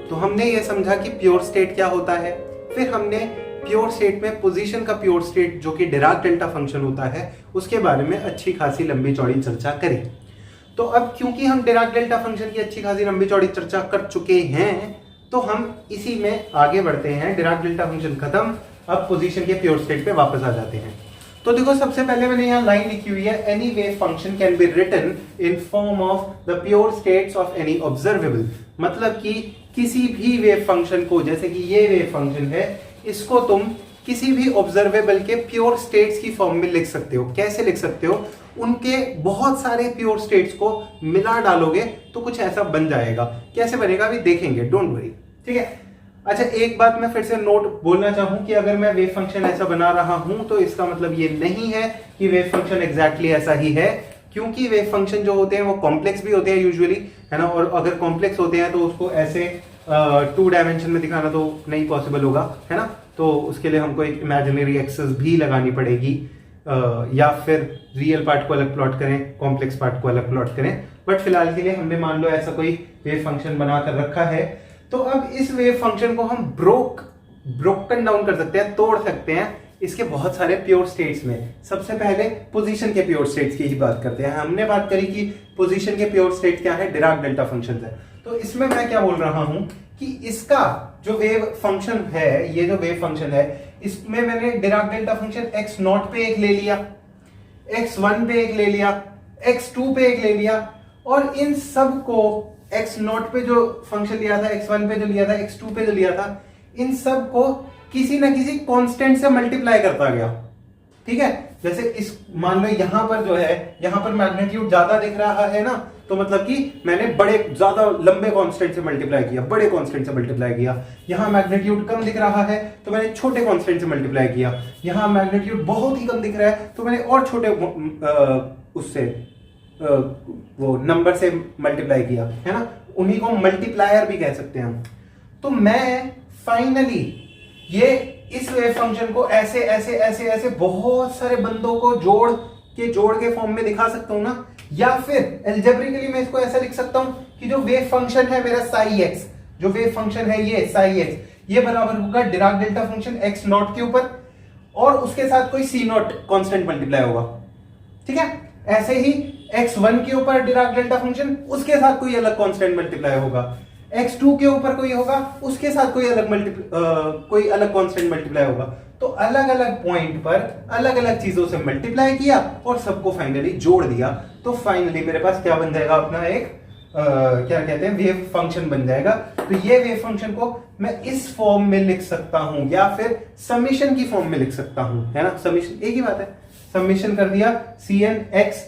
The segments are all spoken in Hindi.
तो हमने ये समझा कि प्योर स्टेट क्या होता है, फिर हमने प्योर स्टेट में पोजीशन का प्योर स्टेट जो कि डिराक डेल्टा फंक्शन होता है उसके बारे में अच्छी खासी लंबी चौड़ी चर्चा करी। तो अब क्योंकि हम डिराक डेल्टा फंक्शन की अच्छी खासी लंबी चौड़ी चर्चा कर चुके हैं तो हम इसी में आगे बढ़ते हैं। डिराक डेल्टा फंक्शन खत्म, अब पोजीशन के प्योर स्टेट पे वापस आ जाते हैं। तो देखो सबसे पहले मैंने यहाँ लाइन लिखी हुई है, any wave function can be written in form of the pure states of any observable. मतलब कि किसी भी वेव फंक्शन को, जैसे कि ये वेव फंक्शन है, इसको तुम किसी भी ऑब्जर्वेबल के प्योर स्टेट्स की फॉर्म में लिख सकते हो। कैसे लिख सकते हो? उनके बहुत सारे प्योर स्टेट्स को मिला डालोगे तो कुछ ऐसा बन जाएगा। कैसे बनेगा अभी देखेंगे, डोंट वरी, ठीक है। अच्छा, एक बात मैं फिर से नोट बोलना चाहूं कि अगर मैं वेव फंक्शन ऐसा बना रहा हूं तो इसका मतलब ये नहीं है कि वेव फंक्शन एग्जैक्टली ऐसा ही है, क्योंकि वेव फंक्शन जो होते हैं वो कॉम्प्लेक्स भी होते हैं यूजुअली, है ना। और अगर कॉम्प्लेक्स होते हैं तो उसको ऐसे 2 डायमेंशन में दिखाना तो नहीं पॉसिबल होगा, है ना। तो उसके लिए हमको एक इमेजिनरी एक्सिस भी लगानी पड़ेगी, या फिर रियल पार्ट को अलग प्लॉट करें, कॉम्प्लेक्स पार्ट को अलग प्लॉट करें। बट फिलहाल के लिए हमने मान लो ऐसा कोई वेव फंक्शन बनाकर रखा है। तो अब इस वेव फंक्शन को हम ब्रोकन डाउन कर सकते हैं, तोड़ सकते हैं इसके बहुत सारे प्योर स्टेट्स में। सबसे पहले पोजीशन के प्योर स्टेट्स की ही बात करते हैं। हमने बात करी कि पोजीशन के प्योर स्टेट क्या है, डिराक डेल्टा फंक्शन है। तो इसमें मैं क्या बोल रहा हूं कि इसका जो वेव फंक्शन है, ये जो वेव फंक्शन है, इसमें मैंने डिराक डेल्टा फंक्शन x0 पे एक ले लिया, x1 पे एक ले लिया, x2 पे एक ले लिया, और इन सब को x0 पे जो फंक्शन लिया था, x1 पे जो लिया था, x2 पे जो लिया था, इन सब को किसी ना किसी कांस्टेंट से मल्टीप्लाई करता गया, ठीक है। जैसे इस मान लो यहां पर जो है, यहां पर मैग्नीट्यूड ज्यादा दिख रहा है ना, तो मतलब कि मैंने बड़े ज्यादा लंबे कांस्टेंट से मल्टीप्लाई किया, बड़े कांस्टेंट से मल्टीप्लाई किया। यहां मैग्नीट्यूड कम दिख रहा है तो मैंने छोटे कांस्टेंट से मल्टीप्लाई किया। यहां मैग्नीट्यूड बहुत ही कम दिख रहा है तो मैंने और छोटे उससे वो नंबर से मल्टीप्लाई किया, है ना। उन्हीं को मल्टीप्लायर भी कह सकते हैं हम। तो मैं फाइनली ये इस वेव फंक्शन को ऐसे ऐसे ऐसे ऐसे बहुत सारे बंदों को जोड़ के फॉर्म में दिखा सकता हूं ना, या फिर एल्जेब्रिकली मैं इसको ऐसा लिख सकता हूं कि जो वेव फंक्शन है मेरा साई एक्स, जो वेव फंक्शन है ये साई एक्स, ये बराबर होगा डिराक डेल्टा फंक्शन x0 के ऊपर और उसके साथ कोई c0 कांस्टेंट मल्टीप्लाई होगा, ठीक है। ऐसे ही x1 के ऊपर डिराक डेल्टा फंक्शन, उसके साथ कोई अलग कांस्टेंट मल्टीप्लाई होगा। x2 के ऊपर कोई होगा, उसके साथ कोई अलग कांस्टेंट मल्टीप्लाई होगा। तो अलग अलग पॉइंट पर अलग अलग चीजों से मल्टीप्लाई किया और सबको फाइनली जोड़ दिया। तो फाइनली मेरे पास क्या बन जाएगा, अपना एक क्या कहते हैं, वेव फंक्शन बन जाएगा। तो ये वेव फंक्शन को मैं इस फॉर्म में लिख सकता हूं या फिर समीशन की फॉर्म में लिख सकता हूं, है ना। समीशन एक ही बात है, समीशन कर दिया cn x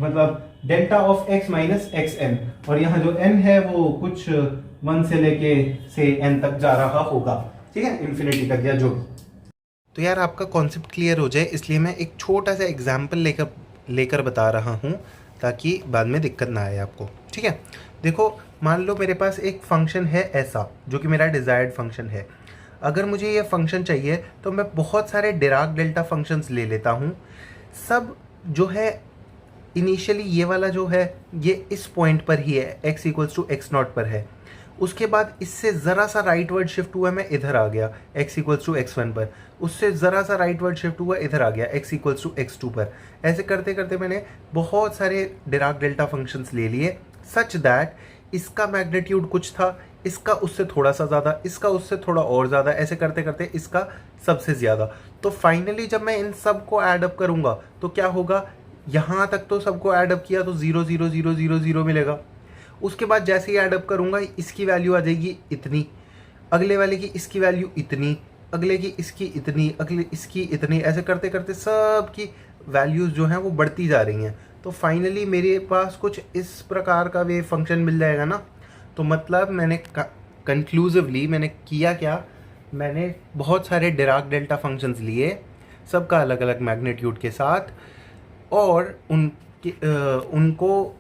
मतलब delta of x minus xn, और यहाँ जो n है वो कुछ 1 से लेके से n तक जा रहा होगा, ठीक है, इन्फिनिटी तक या जो। तो यार आपका कॉन्सेप्ट क्लियर हो जाए इसलिए मैं एक छोटा सा एग्जाम्पल लेकर बता रहा हूँ ताकि बाद में दिक्कत ना आए आपको, ठीक है। देखो मान लो मेरे पास एक फंक्शन है ऐसा जो कि मेरा डिज़ायर्ड फंक्शन है। अगर मुझे ये फंक्शन चाहिए तो मैं बहुत सारे डिराक डेल्टा फंक्शंस ले लेता हूँ। सब जो है इनिशियली ये वाला जो है ये इस पॉइंट पर ही है, x इक्वल्स टू x0 पर है। उसके बाद इससे ज़रा सा राइट वर्ड शिफ्ट हुआ, मैं इधर आ गया x इक्वल्स टू x1 पर। उससे ज़रा सा राइट वर्ड शिफ्ट हुआ, इधर आ गया x इक्वल्स टू x2 पर। ऐसे करते करते मैंने बहुत सारे डिराक डेल्टा फंक्शंस ले लिए सच दैट इसका मैग्नीट्यूड कुछ था, इसका उससे थोड़ा सा ज़्यादा, इसका उससे थोड़ा और ज़्यादा, ऐसे करते करते इसका सबसे ज़्यादा। तो फाइनली जब मैं इन सब को ऐड अप करूँगा तो क्या होगा, यहाँ तक तो सबको ऐड अप किया तो 0 0 0 0 0 मिलेगा। उसके बाद जैसे ही ऐड अप करूँगा इसकी वैल्यू आ जाएगी इतनी, अगले वाले की इसकी वैल्यू इतनी, अगले की इसकी इतनी, अगले इसकी इतनी, ऐसे करते करते सब की वैल्यूज़ जो हैं वो बढ़ती जा रही हैं। तो फाइनली मेरे पास कुछ इस प्रकार का वेव फंक्शन मिल जाएगा ना। तो मतलब मैंने कंक्लूसिवली मैंने किया क्या, मैंने बहुत सारे डिराक डेल्टा फंक्शंस लिए सबका अलग अलग मैग्नीट्यूड के साथ, और उनको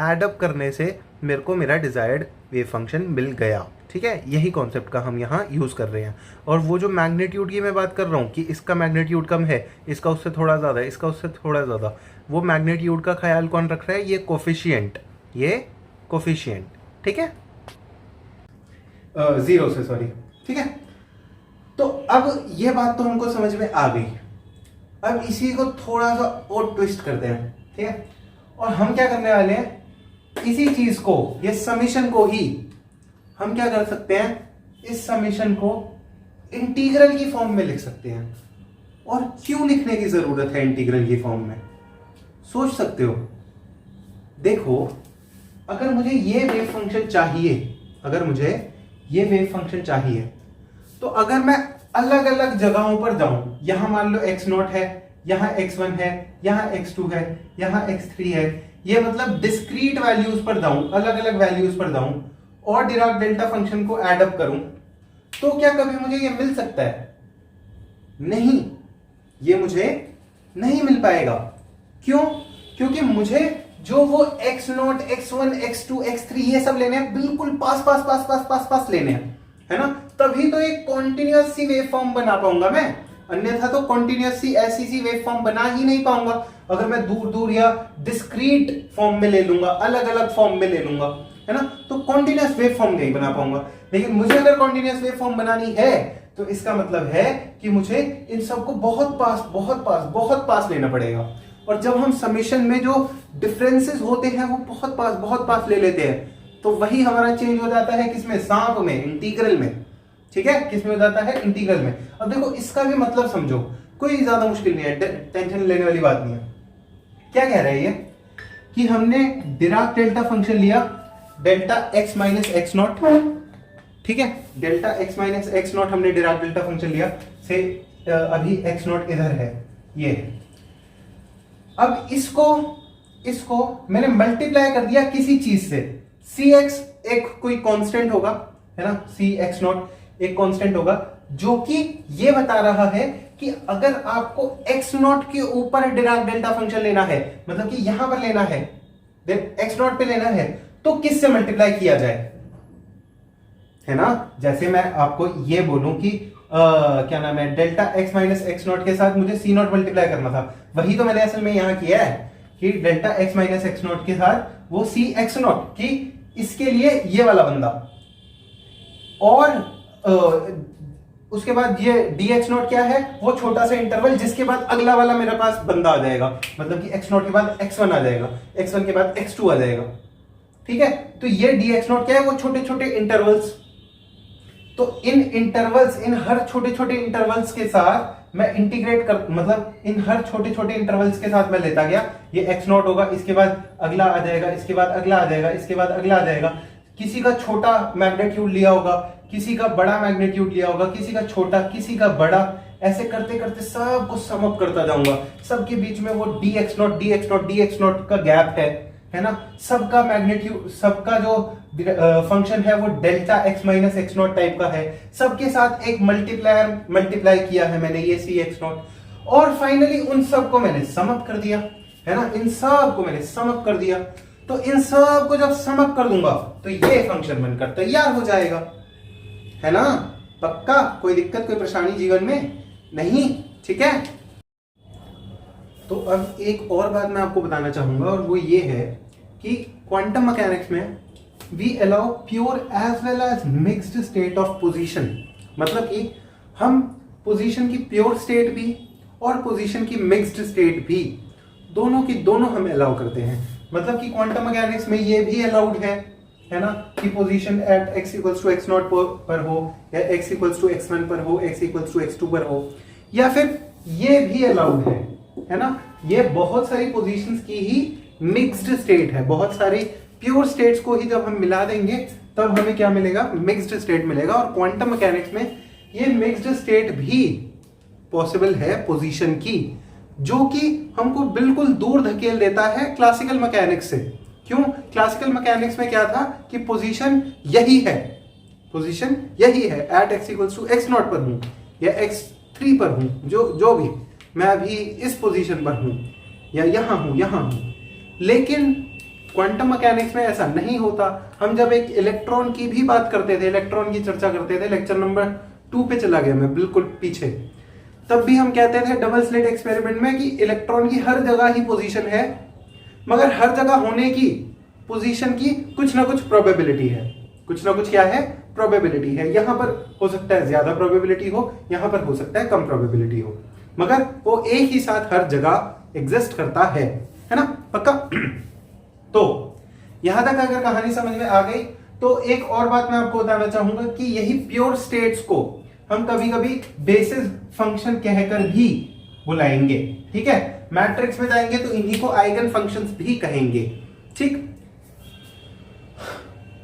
ऐड अप करने से मेरे को मेरा डिज़ायर्ड वेव फंक्शन मिल गया, ठीक है। यही कॉन्सेप्ट का हम यहाँ यूज़ कर रहे हैं। और वो जो मैग्नीट्यूड की मैं बात कर रहा हूँ कि इसका मैग्नीट्यूड कम है, इसका उससे थोड़ा ज़्यादा, इसका उससे थोड़ा ज़्यादा, वो मैग्नीट्यूड का ख्याल कौन रख रहा है, ये कोफिशिएंट, ठीक है। जीरो से, सॉरी, ठीक है। तो अब ये बात तो हमको समझ में आ गई। अब इसी को थोड़ा सा और ट्विस्ट करते हैं, ठीक है। और हम क्या करने वाले हैं, इसी चीज को, ये समीशन को ही हम क्या कर सकते हैं, इस समीशन को इंटीग्रल की फॉर्म में लिख सकते हैं। और क्यों लिखने की जरूरत है इंटीग्रल की फॉर्म में, सोच सकते हो। देखो, अगर मुझे ये वेव फंक्शन चाहिए, अगर मुझे ये वेव फंक्शन चाहिए, तो अगर मैं अलग अलग जगहों पर जाऊं, यहां मान लो x0 है, यहां x1 है, यहां x2 है, यहां x3 है, ये मतलब डिस्क्रीट वैल्यूज पर जाऊं, अलग अलग वैल्यूज पर जाऊं और डिराक डेल्टा फंक्शन को एड अप करूं, तो क्या कभी मुझे ये मिल सकता है? नहीं, ये मुझे नहीं मिल पाएगा। क्यों? क्योंकि मुझे जो वो x0, x1, x2, x3 ये सब लेने हैं, बिल्कुल पास पास पास पास पास पास लेने हैं, है ना। तभी तो एक कॉन्टिन्यूअस सी वेव फॉर्म बना पाऊंगा मैं, अन्यथा तो कॉन्टिन्यूअस सी ऐसी सी वेव फॉर्म बना ही नहीं पाऊंगा। अगर मैं दूर दूर या डिस्क्रीट फॉर्म में ले लूंगा, अलग अलग फॉर्म में ले लूंगा, है ना, तो कॉन्टिन्यूअस वेव फॉर्म नहीं बना पाऊंगा। लेकिन मुझे अगर कॉन्टिन्यूअस वेव फॉर्म बनानी है, तो इसका मतलब है कि मुझे इन सबको बहुत पास बहुत पास बहुत पास लेना पड़ेगा। और जब हम समेशन में जो डिफरेंसेस होते हैं वो बहुत पास ले लेते हैं, तो वही हमारा चेंज हो जाता है किसमें, सांप में, इंटीग्रल में, ठीक है। किसमें हो जाता है, इंटीग्रल में। अब देखो, इसका भी मतलब समझो, कोई ज्यादा मुश्किल नहीं है, टेंशन लेने वाली बात नहीं है। क्या कह रहा है ये, कि हमने डिराक डेल्टा फंक्शन लिया, delta x minus X not, ठीक है, delta x minus X not हमने डिराक डेल्टा फंक्शन लिया से, अभी x नॉट इधर है, ये। अब इसको मैंने मल्टीप्लाई कर दिया किसी चीज से, cx एक कोई कांस्टेंट होगा, है ना, cx नॉट एक कांस्टेंट होगा, जो कि ये बता रहा है कि अगर आपको x नॉट के ऊपर डिराक डेल्टा फंक्शन लेना है, मतलब कि यहां पर लेना है, x नॉट पे लेना है, तो किससे मल्टीप्लाई किया जाए, है ना। जैसे मैं आपको ये बोलूं कि क्या नाम है, delta x minus X not के साथ मुझे c नॉट मल्टीप्लाई करना था, वही तो मैंने असल में यहां किया है कि delta x minus X not के साथ वो c एक्स नॉट, कि इसके लिए ये वाला बंदा, और उसके बाद ये dx नॉट क्या है, वो छोटा सा इंटरवल जिसके बाद अगला वाला मेरे पास बंदा आ जाएगा, मतलब कि x नॉट के बाद x1 आ जाएगा, x1 के बाद x2 आ जाएगा, ठीक है। तो ये dx नॉट क्या है, वो छोटे छोटे इंटरवल्स। तो इन इंटरवल्स, इन हर छोटे छोटे इंटरवल्स के साथ मैं इंटीग्रेट कर, मतलब इन हर छोटे छोटे इंटरवल्स के साथ मैं लेता गया, ये x नॉट होगा, इसके बाद अगला आ जाएगा, इसके बाद अगला आ जाएगा, इसके बाद अगला आ जाएगा। किसी का छोटा मैग्नीट्यूड लिया होगा, किसी का बड़ा मैग्नीट्यूड लिया होगा, किसी का छोटा, किसी का बड़ा, ऐसे करते करते सबको सम अप करता जाऊंगा। सबके बीच में वो dx नॉट का गैप है ना। सबका मैग्नीट्यूड, सबका जो फंक्शन है वो delta x minus X not type का है। सबके साथ एक मल्टीप्लाई किया है मैंने, ये c x नॉट, और फाइनली उन सबको मैंने सम अप कर दिया, है ना। इन सब को मैंने सम अप कर दिया, तो इन सब को जब सम अप कर दूंगा तो ये फंक्शन बनकर तैयार हो जाएगा, है ना। पक्का, कोई दिक्कत, कोई परेशानी जीवन में नहीं, ठीक है। तो अब एक और बात मैं आपको बताना चाहूंगा, और वो ये है कि क्वांटम मैकेनिक्स में we allow pure as well as mixed state of position, मतलब कि हम पोजीशन की प्योर स्टेट भी और पोजीशन की मिक्स्ड स्टेट भी, दोनों की दोनों हम अलाउ करते हैं। मतलब कि क्वांटम मैकेनिक्स में ये भी अलाउड है ना, कि position at x equals to X not पर हो, या x इक्वल्स टू x1 पर हो, x इक्वल्स टू x2 पर हो, या फिर ये भी अलाउड है ना। ये बहुत सारी पोजीशंस की ही मिक्स्ड स्टेट है, बहुत सारी प्योर स्टेट्स को ही जब हम मिला देंगे तब हमें क्या मिलेगा, मिक्स्ड स्टेट मिलेगा। और क्वांटम मैकेनिक्स में ये मिक्स्ड स्टेट भी पॉसिबल है पोजीशन की, जो कि हमको बिल्कुल दूर धकेल देता है क्लासिकल मैकेनिक्स से। क्यों? क्लासिकल मैकेनिक्स में क्या था कि पोजीशन यही है, पोजीशन यही है, at x equals to X not पर हूं या x3 पर हूं, जो भी मैं अभी इस पोजीशन पर हूं या यहां हूं। लेकिन क्वांटम मैकेनिक्स में ऐसा नहीं होता। हम जब एक इलेक्ट्रॉन की भी बात करते थे, इलेक्ट्रॉन की चर्चा करते थे, लेक्चर नंबर 2 पे चला गया मैं बिल्कुल पीछे, तब भी हम कहते थे डबल स्लिट एक्सपेरिमेंट में कि इलेक्ट्रॉन की हर जगह ही पोजीशन है, मगर हर जगह होने की पोजीशन की कुछ ना कुछ प्रोबेबिलिटी है, कुछ ना कुछ क्या है, प्रोबेबिलिटी है। यहां पर हो सकता है ज्यादा प्रोबेबिलिटी हो, यहां पर हो सकता है कम प्रोबेबिलिटी हो, मगर वो एक ही साथ हर जगह एग्जिस्ट करता है ना, पक्का। तो यहां तक अगर कहानी समझ में आ गई तो एक और बात मैं आपको बताना चाहूंगा कि यही प्योर स्टेट्स को हम कभी कभी बेसिस फंक्शन कहकर भी बुलाएंगे, ठीक है। मैट्रिक्स में जाएंगे तो इन्हीं को आइगन फंक्शंस भी कहेंगे, ठीक।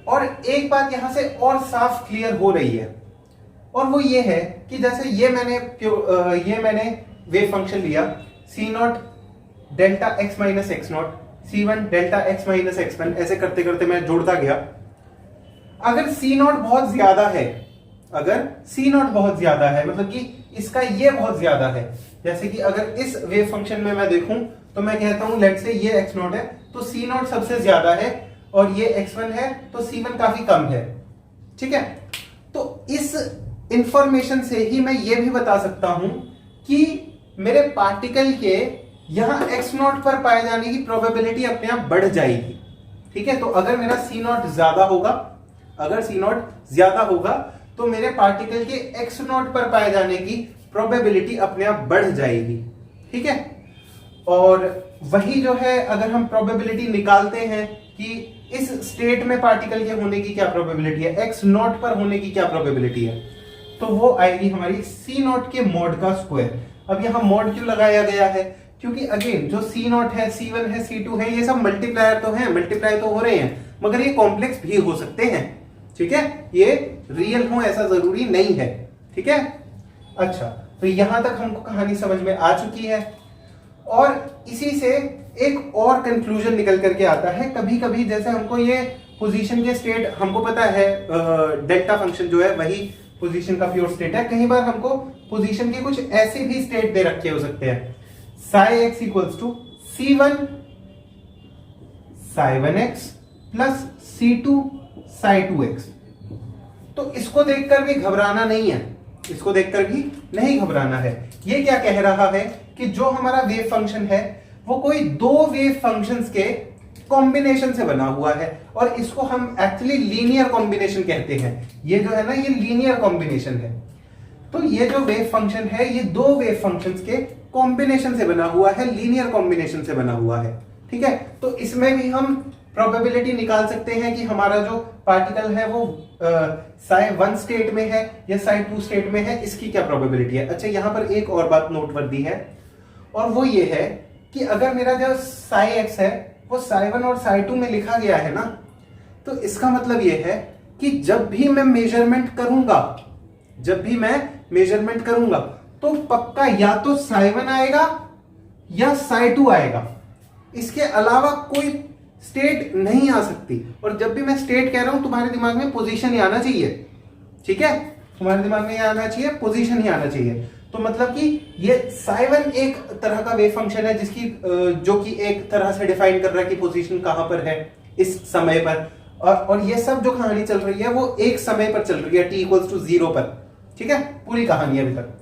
और एक बात यहां से और साफ क्लियर हो रही है, और वो ये है कि जैसे ये मैंने वेव फंक्शन लिया C not delta X minus X not, C1 delta X minus x1, ऐसे करते करते मैं जोड़ता गया। अगर C0 बहुत ज्यादा है, अगर C0 बहुत ज्यादा है मतलब कि इसका ये बहुत ज्यादा है, जैसे कि अगर इस वेव फंक्शन में मैं देखूं तो मैं कहता हूं लेट से ये x0 है तो C0 सबसे ज्यादा है और ये x1 है तो C1 काफी कम है, ठीक है। तो इस इंफॉर्मेशन से ही मैं ये भी बता सकता हूं कि मेरे पार्टिकल के यहां x0 पर पाए जाने की प्रोबेबिलिटी अपने आप बढ़ जाएगी, ठीक है। तो अगर मेरा C0 ज्यादा होगा, अगर C0 ज्यादा होगा तो मेरे पार्टिकल के x0 पर पाए जाने की प्रोबेबिलिटी अपने आप बढ़ जाएगी, ठीक है। और वही जो है अगर हम प्रोबेबिलिटी निकालते हैं कि इस स्टेट में पार्टिकल के होने की क्या प्रोबेबिलिटी है, x0 पर होने की क्या प्रोबेबिलिटी है, तो वो आएगी हमारी C0 के मॉड का स्क्वायर। अब यहां मॉड क्यों लगाया गया है, क्योंकि अगेन जो C0 है, C1 है, C2 है, ये सब मल्टीप्लायर तो हैं, मल्टीप्लाई तो हो रहे हैं, मगर ये कॉम्प्लेक्स भी हो सकते हैं, ठीक है। ये रियल हो ऐसा जरूरी नहीं है, ठीक है। अच्छा, तो यहां तक हमको कहानी समझ में आ चुकी है और इसी से एक और कंक्लूजन निकल करके आता है। कभी कभी जैसे हमको ये पोजीशन के स्टेट हमको पता है, डेल्टा फंक्शन जो है वही पोजीशन का प्योर स्टेट है। कई बार हमको पोजीशन के कुछ ऐसे भी स्टेट दे रखे हो सकते हैं, psi x equals to C1 psi1x plus C2 psi2x। तो इसको देखकर भी घबराना नहीं है, इसको देखकर भी नहीं घबराना है। ये क्या कह रहा है कि जो हमारा वेव फंक्शन है वो कोई दो वेव फंक्शंस के कॉम्बिनेशन से बना हुआ है और इसको हम एक्चुअली लीनियर कॉम्बिनेशन कहते हैं। ये जो है ना, ये लीनियर कॉम्बिनेशन है। तो ये जो वेव फंक्शन है ये दो वेव फंक्शंस के कॉम्बिनेशन से बना हुआ है, लीनियर कॉम्बिनेशन से बना हुआ है, ठीक है। तो इसमें भी हम प्रोबेबिलिटी निकाल सकते हैं कि हमारा जो पार्टिकल है वो psi1 स्टेट में है या psi2 स्टेट में है, इसकी क्या प्रोबेबिलिटी है। अच्छा, यहां पर एक और बात नोटवर्दी है और वो ये है कि अगर मेरा जो psi x है वो psi1 और psi2 में लिखा गया है ना, तो इसका मतलब ये है कि जब भी मैं मेजरमेंट करूंगा तो पक्का या तो psi1 आएगा या psi2 आएगा, इसके अलावा कोई स्टेट नहीं आ सकती। और जब भी मैं स्टेट कह रहा हूं तुम्हारे दिमाग में पोजीशन ही आना चाहिए, ठीक है, तुम्हारे दिमाग में आना चाहिए, पोजीशन ही आना चाहिए। तो मतलब कि ये psi1 एक तरह का वेव फंक्शन है जिसकी जो कि एक तरह से डिफाइन कर रहा है कि पोजीशन कहां पर है इस समय पर, और ये सब जो कहानी चल रही है वो एक समय पर चल रही है, t इक्वल्स टू 0 पर, ठीक है, पूरी कहानी अभी तक।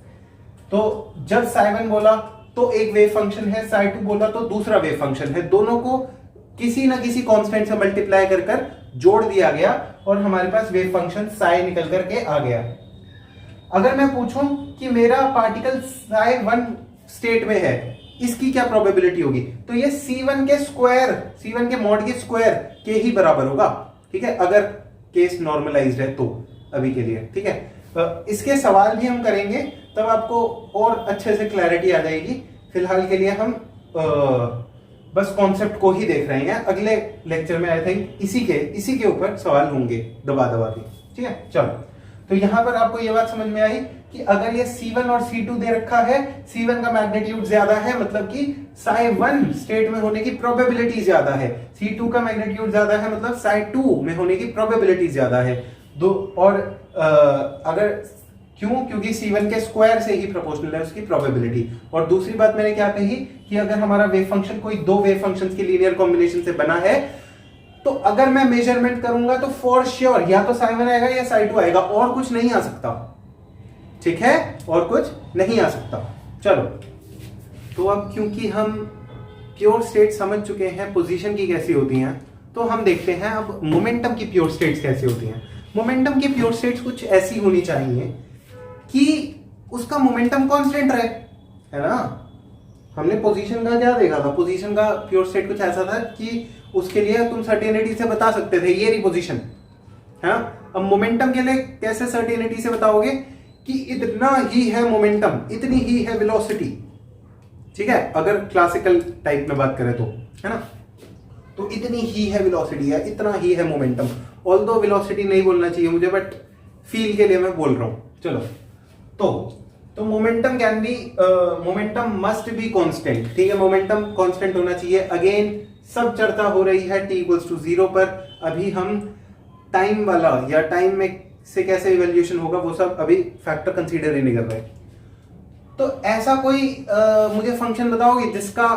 तो जब psi1 बोला तो एक वेव फंक्शन है, psi2 बोला तो दूसरा वेव फंक्शन है, दोनों को किसी ना किसी कांस्टेंट से मल्टीप्लाई कर जोड़ दिया गया और हमारे पास वेव फंक्शन psi निकल करके आ गया। अगर मैं पूछूं कि मेरा पार्टिकल psi1 स्टेट में है, इसकी क्या प्रोबेबिलिटी होगी, तो ये C1 के स्क्वायर, C1 के मॉड के स्क्वायर के ही बराबर होगा, ठीक है, अगर केस नॉर्मलाइज्ड है तो अभी के लिए, ठीक है। इसके सवाल भी हम करेंगे तब आपको और अच्छे से क्लैरिटी आ जाएगी। फिलहाल के लिए हम बस कॉन्सेप्ट को ही देख रहे हैं, अगले लेक्चर में आई थिंक इसी के ऊपर सवाल होंगे दबा के, ठीक है। चलो, तो यहां पर आपको यह बात समझ में आई कि अगर ये C1 और C2 दे रखा है, C1 का मैग्नीट्यूड ज्यादा है मतलब कि psi1 स्टेट में होने की प्रोबेबिलिटी ज्यादा है, C2 का मैग्नीट्यूड ज्यादा है मतलब psi2 में होने की प्रोबेबिलिटी ज्यादा है। दो और अगर क्योंकि C1 के स्क्वायर से ही प्रोपोर्शनल है उसकी प्रोबेबिलिटी। और दूसरी बात मैंने क्या कही कि अगर हमारा वेव फंक्शन कोई दो वेव फंक्शंस के लीनियर कॉम्बिनेशन से बना है तो अगर मैं मेजरमेंट करूंगा तो फॉर श्योर या तो psi1 आएगा या psi2 आएगा, और कुछ नहीं आ सकता, ठीक है, और कुछ नहीं आ सकता। चलो, तो अब क्योंकि हम प्योर स्टेट समझ चुके हैं पोजीशन की कैसी होती हैं, तो हम देखते हैं अब मोमेंटम की प्योर स्टेट्स कैसी होती हैं। मोमेंटम की प्योर स्टेट्स कुछ ऐसी होनी चाहिए कि उसका मोमेंटम कांस्टेंट रहे, है ना। हमने पोजीशन का क्या देखा था, पोजीशन का प्योर स्टेट कुछ ऐसा था कि उसके लिए तुम सर्टेनिटी से बता सकते थे ये रही पोजीशन, है ना। अब मोमेंटम के लिए कैसे सर्टेनिटी से बताओगे कि इतना ही है मोमेंटम, इतनी ही है वेलोसिटी, ठीक है, अगर क्लासिकल टाइप में बात करें तो, है ना। तो इतनी ही है वेलोसिटी या इतना ही है मोमेंटम। ऑल्दो वेलोसिटी नहीं बोलना चाहिए मुझे, बट फील के लिए मैं बोल रहा हूं। चलो, तो momentum can be, momentum must be constant, ठीक है, मोमेंटम कांस्टेंट होना चाहिए। अगेन सब चर्चा हो रही है t इक्वल्स टू 0 पर। अभी हम टाइम वाला या टाइम में से कैसे इवैल्यूएशन होगा वो सब अभी फैक्टर कंसीडर ही नहीं कर रहे। तो ऐसा कोई मुझे फंक्शन बताओगे जिसका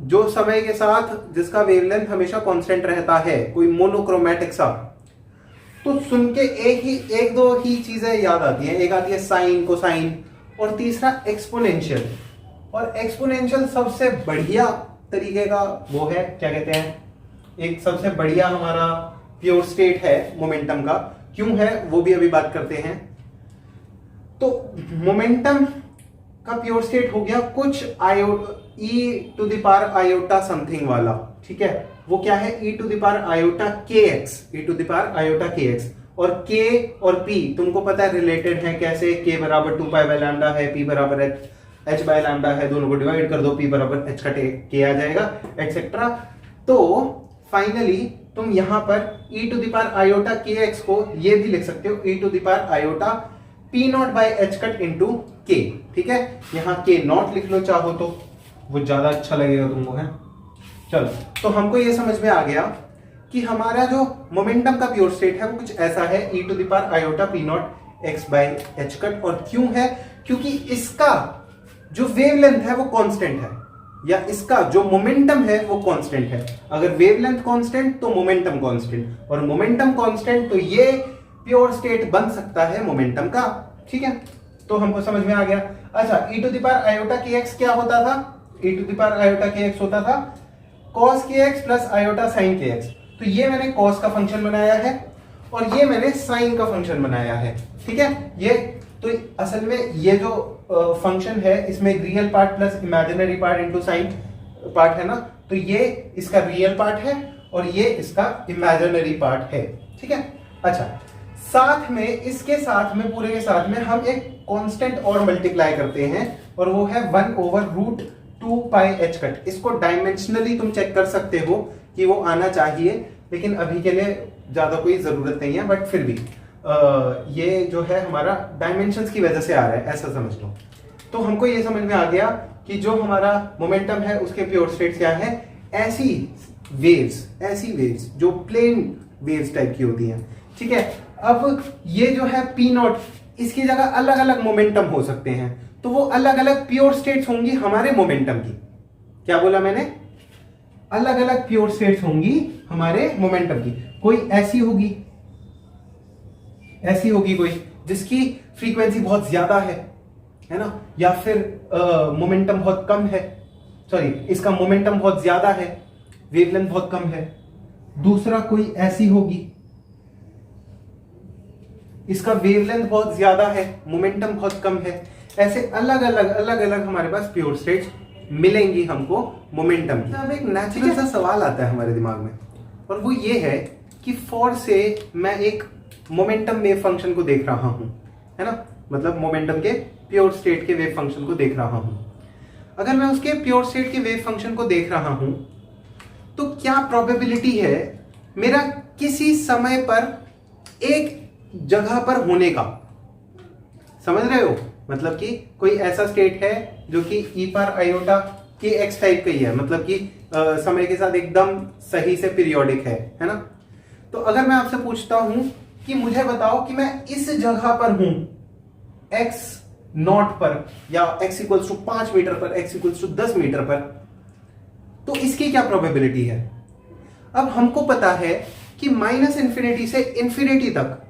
जो समय के साथ जिसका वेवलेंथ हमेशा कांस्टेंट रहता है, कोई मोनोक्रोमैटिक सा। तो सुन के एक दो ही चीजें याद आती हैं। एक आती है साइन, कोसाइन, और तीसरा एक्सपोनेंशियल। और एक्सपोनेंशियल सबसे बढ़िया तरीके का वो है, क्या कहते हैं, एक सबसे बढ़िया हमारा प्योर स्टेट है मोमेंटम का। क्यों है वो भी अभी बात करते हैं। तो मोमेंटम का प्योर स्टेट हो गया कुछ e to the power iota something वाला, ठीक है। वो क्या है, e to the power iota kx, e to the power iota kx। और k और p तुमको पता है रिलेटेड है कैसे, k बराबर 2 पाई बाय लैम्डा है, p बराबर h बाय लैम्डा है, दोनों को डिवाइड कर दो, p बराबर h का k आ जाएगा, एक्सेट्रा। तो फाइनली तुम यहां पर e to the power iota kx को ये भी लिख सकते हो e to the power iota p not by h cut into k, ठीक है। यहां k नॉट लिख लो चाहो तो, वो ज्यादा अच्छा लगेगा तुमको, है। चलो, तो हमको ये समझ में आ गया कि हमारा जो मोमेंटम का प्योर स्टेट है वो कुछ ऐसा है, e to the power iota p not x by h cut. और क्यों है, क्योंकि इसका जो वेवलेंथ है वो कांस्टेंट है, या इसका जो मोमेंटम है वो कांस्टेंट है। अगर वेवलेंथ कांस्टेंट तो मोमेंटम कांस्टेंट, और मोमेंटम कांस्टेंट तो ये प्योर स्टेट बन सकता है मोमेंटम का, ठीक है। तो हमको समझ में आ गया। अच्छा, e to the power iota kx क्या होता था, e to the power iota kx होता था cos kx plus iota sin kx। तो ये मैंने cos का फंक्शन बनाया है और ये मैंने sin का फंक्शन बनाया है, ठीक है। ये तो असल में ये जो फंक्शन है इसमें real part plus imaginary part into sine part है ना, तो ये इसका रियल पार्ट है और ये इसका इमेजिनरी पार्ट है, ठीक है। अच्छा, साथ में इसके साथ में पूरे के साथ में हम एक कांस्टेंट और मल्टीप्लाई करते हैं और वो है 1/√2 पाई h कट। इसको डायमेंशनली तुम चेक कर सकते हो कि वो आना चाहिए, लेकिन अभी के लिए ज्यादा कोई जरूरत नहीं है, बट फिर भी ये जो है हमारा डायमेंशंस की वजह से आ रहा है, ऐसा समझ लो। तो हमको ये समझ में आ गया कि जो हमारा मोमेंटम है उसके प्योर स्टेट्स क्या है, ऐसी वेव्स जो प्लेन वेव्स टाइप की होती हैं, ठीक है। अब ये जो है पी नॉट, इसकी जगह अलग अलग मोमेंटम हो सकते हैं, तो वो अलग अलग प्योर स्टेट्स होंगी हमारे मोमेंटम की। क्या बोला मैंने, अलग अलग प्योर स्टेट्स होंगी हमारे मोमेंटम की। कोई ऐसी होगी कोई जिसकी फ्रीक्वेंसी बहुत ज्यादा है ना, या फिर मोमेंटम बहुत कम है, सॉरी इसका मोमेंटम बहुत ज्यादा है, वेवलेंथ बहुत कम है। दूसरा कोई ऐसी होगी इसका वेवलेंथ बहुत ज्यादा है, मोमेंटम बहुत कम है। ऐसे अलग अलग हमारे पास प्योर स्टेट्स मिलेंगी हमको मोमेंटम की। अब एक नेचुरल सा सवाल आता है हमारे दिमाग में, और वो ये है कि फॉर से मैं एक मोमेंटम वेव फंक्शन को देख रहा हूं, है ना, मतलब मोमेंटम के प्योर स्टेट के वेव फंक्शन को देख रहा हूं। अगर मैं उसके प्योर स्टेट के वेव फंक्शन को देख रहा हूं तो क्या प्रोबेबिलिटी है मेरा किसी समय पर एक जगह पर होने का, समझ रहे हो, मतलब कि कोई ऐसा स्टेट है जो कि e पर आयोटा के एक्स टाइप का ही है, मतलब कि समय के साथ एकदम सही से पीरियोडिक है ना। तो अगर मैं आपसे पूछता हूं कि मुझे बताओ कि मैं इस जगह पर हूं x नॉट पर, या x इक्वल्स टू 5 मीटर पर, x इक्वल्स टू 10 मीटर पर, तो इसकी क्या प्रोबेबिलिटी है। अब हमको पता है कि -∞ से इंफिनिटी तक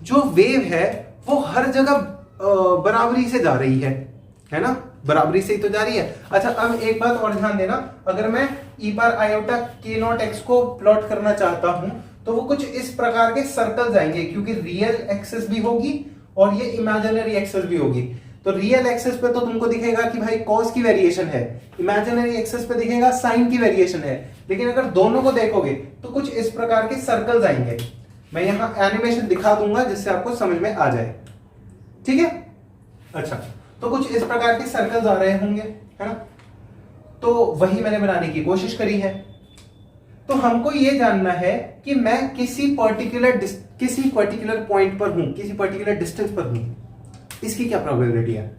जो वेव है वो हर जगह बराबरी से जा रही है ना, बराबरी से ही तो जा रही है। अच्छा, अब एक बात और ध्यान देना, अगर मैं e पर आयोटा k नॉट x को प्लॉट करना चाहता हूं तो वो कुछ इस प्रकार के सर्कल्स आएंगे, क्योंकि रियल एक्सिस भी होगी और ये इमेजिनरी एक्सिस भी होगी। तो रियल एक्सिस पे तो तुमको दिखेगा कि भाई कॉस की वेरिएशन है, इमेजिनरी एक्सिस पे दिखेगा साइन की वेरिएशन है, लेकिन अगर दोनों को देखोगे तो कुछ इस प्रकार के सर्कल्स आएंगे। मैं यहां एनिमेशन दिखा दूंगा जिससे आपको समझ में आ जाए, ठीक है। अच्छा, तो कुछ इस प्रकार के सर्कल्स आ रहे होंगे, है ना। तो वही मैंने बनाने की कोशिश करी है। तो हमको ये जानना है कि मैं किसी पर्टिकुलर पॉइंट पर हूं, किसी पर्टिकुलर डिस्टेंस पर हूं, इसकी क्या प्रोबेबिलिटी है,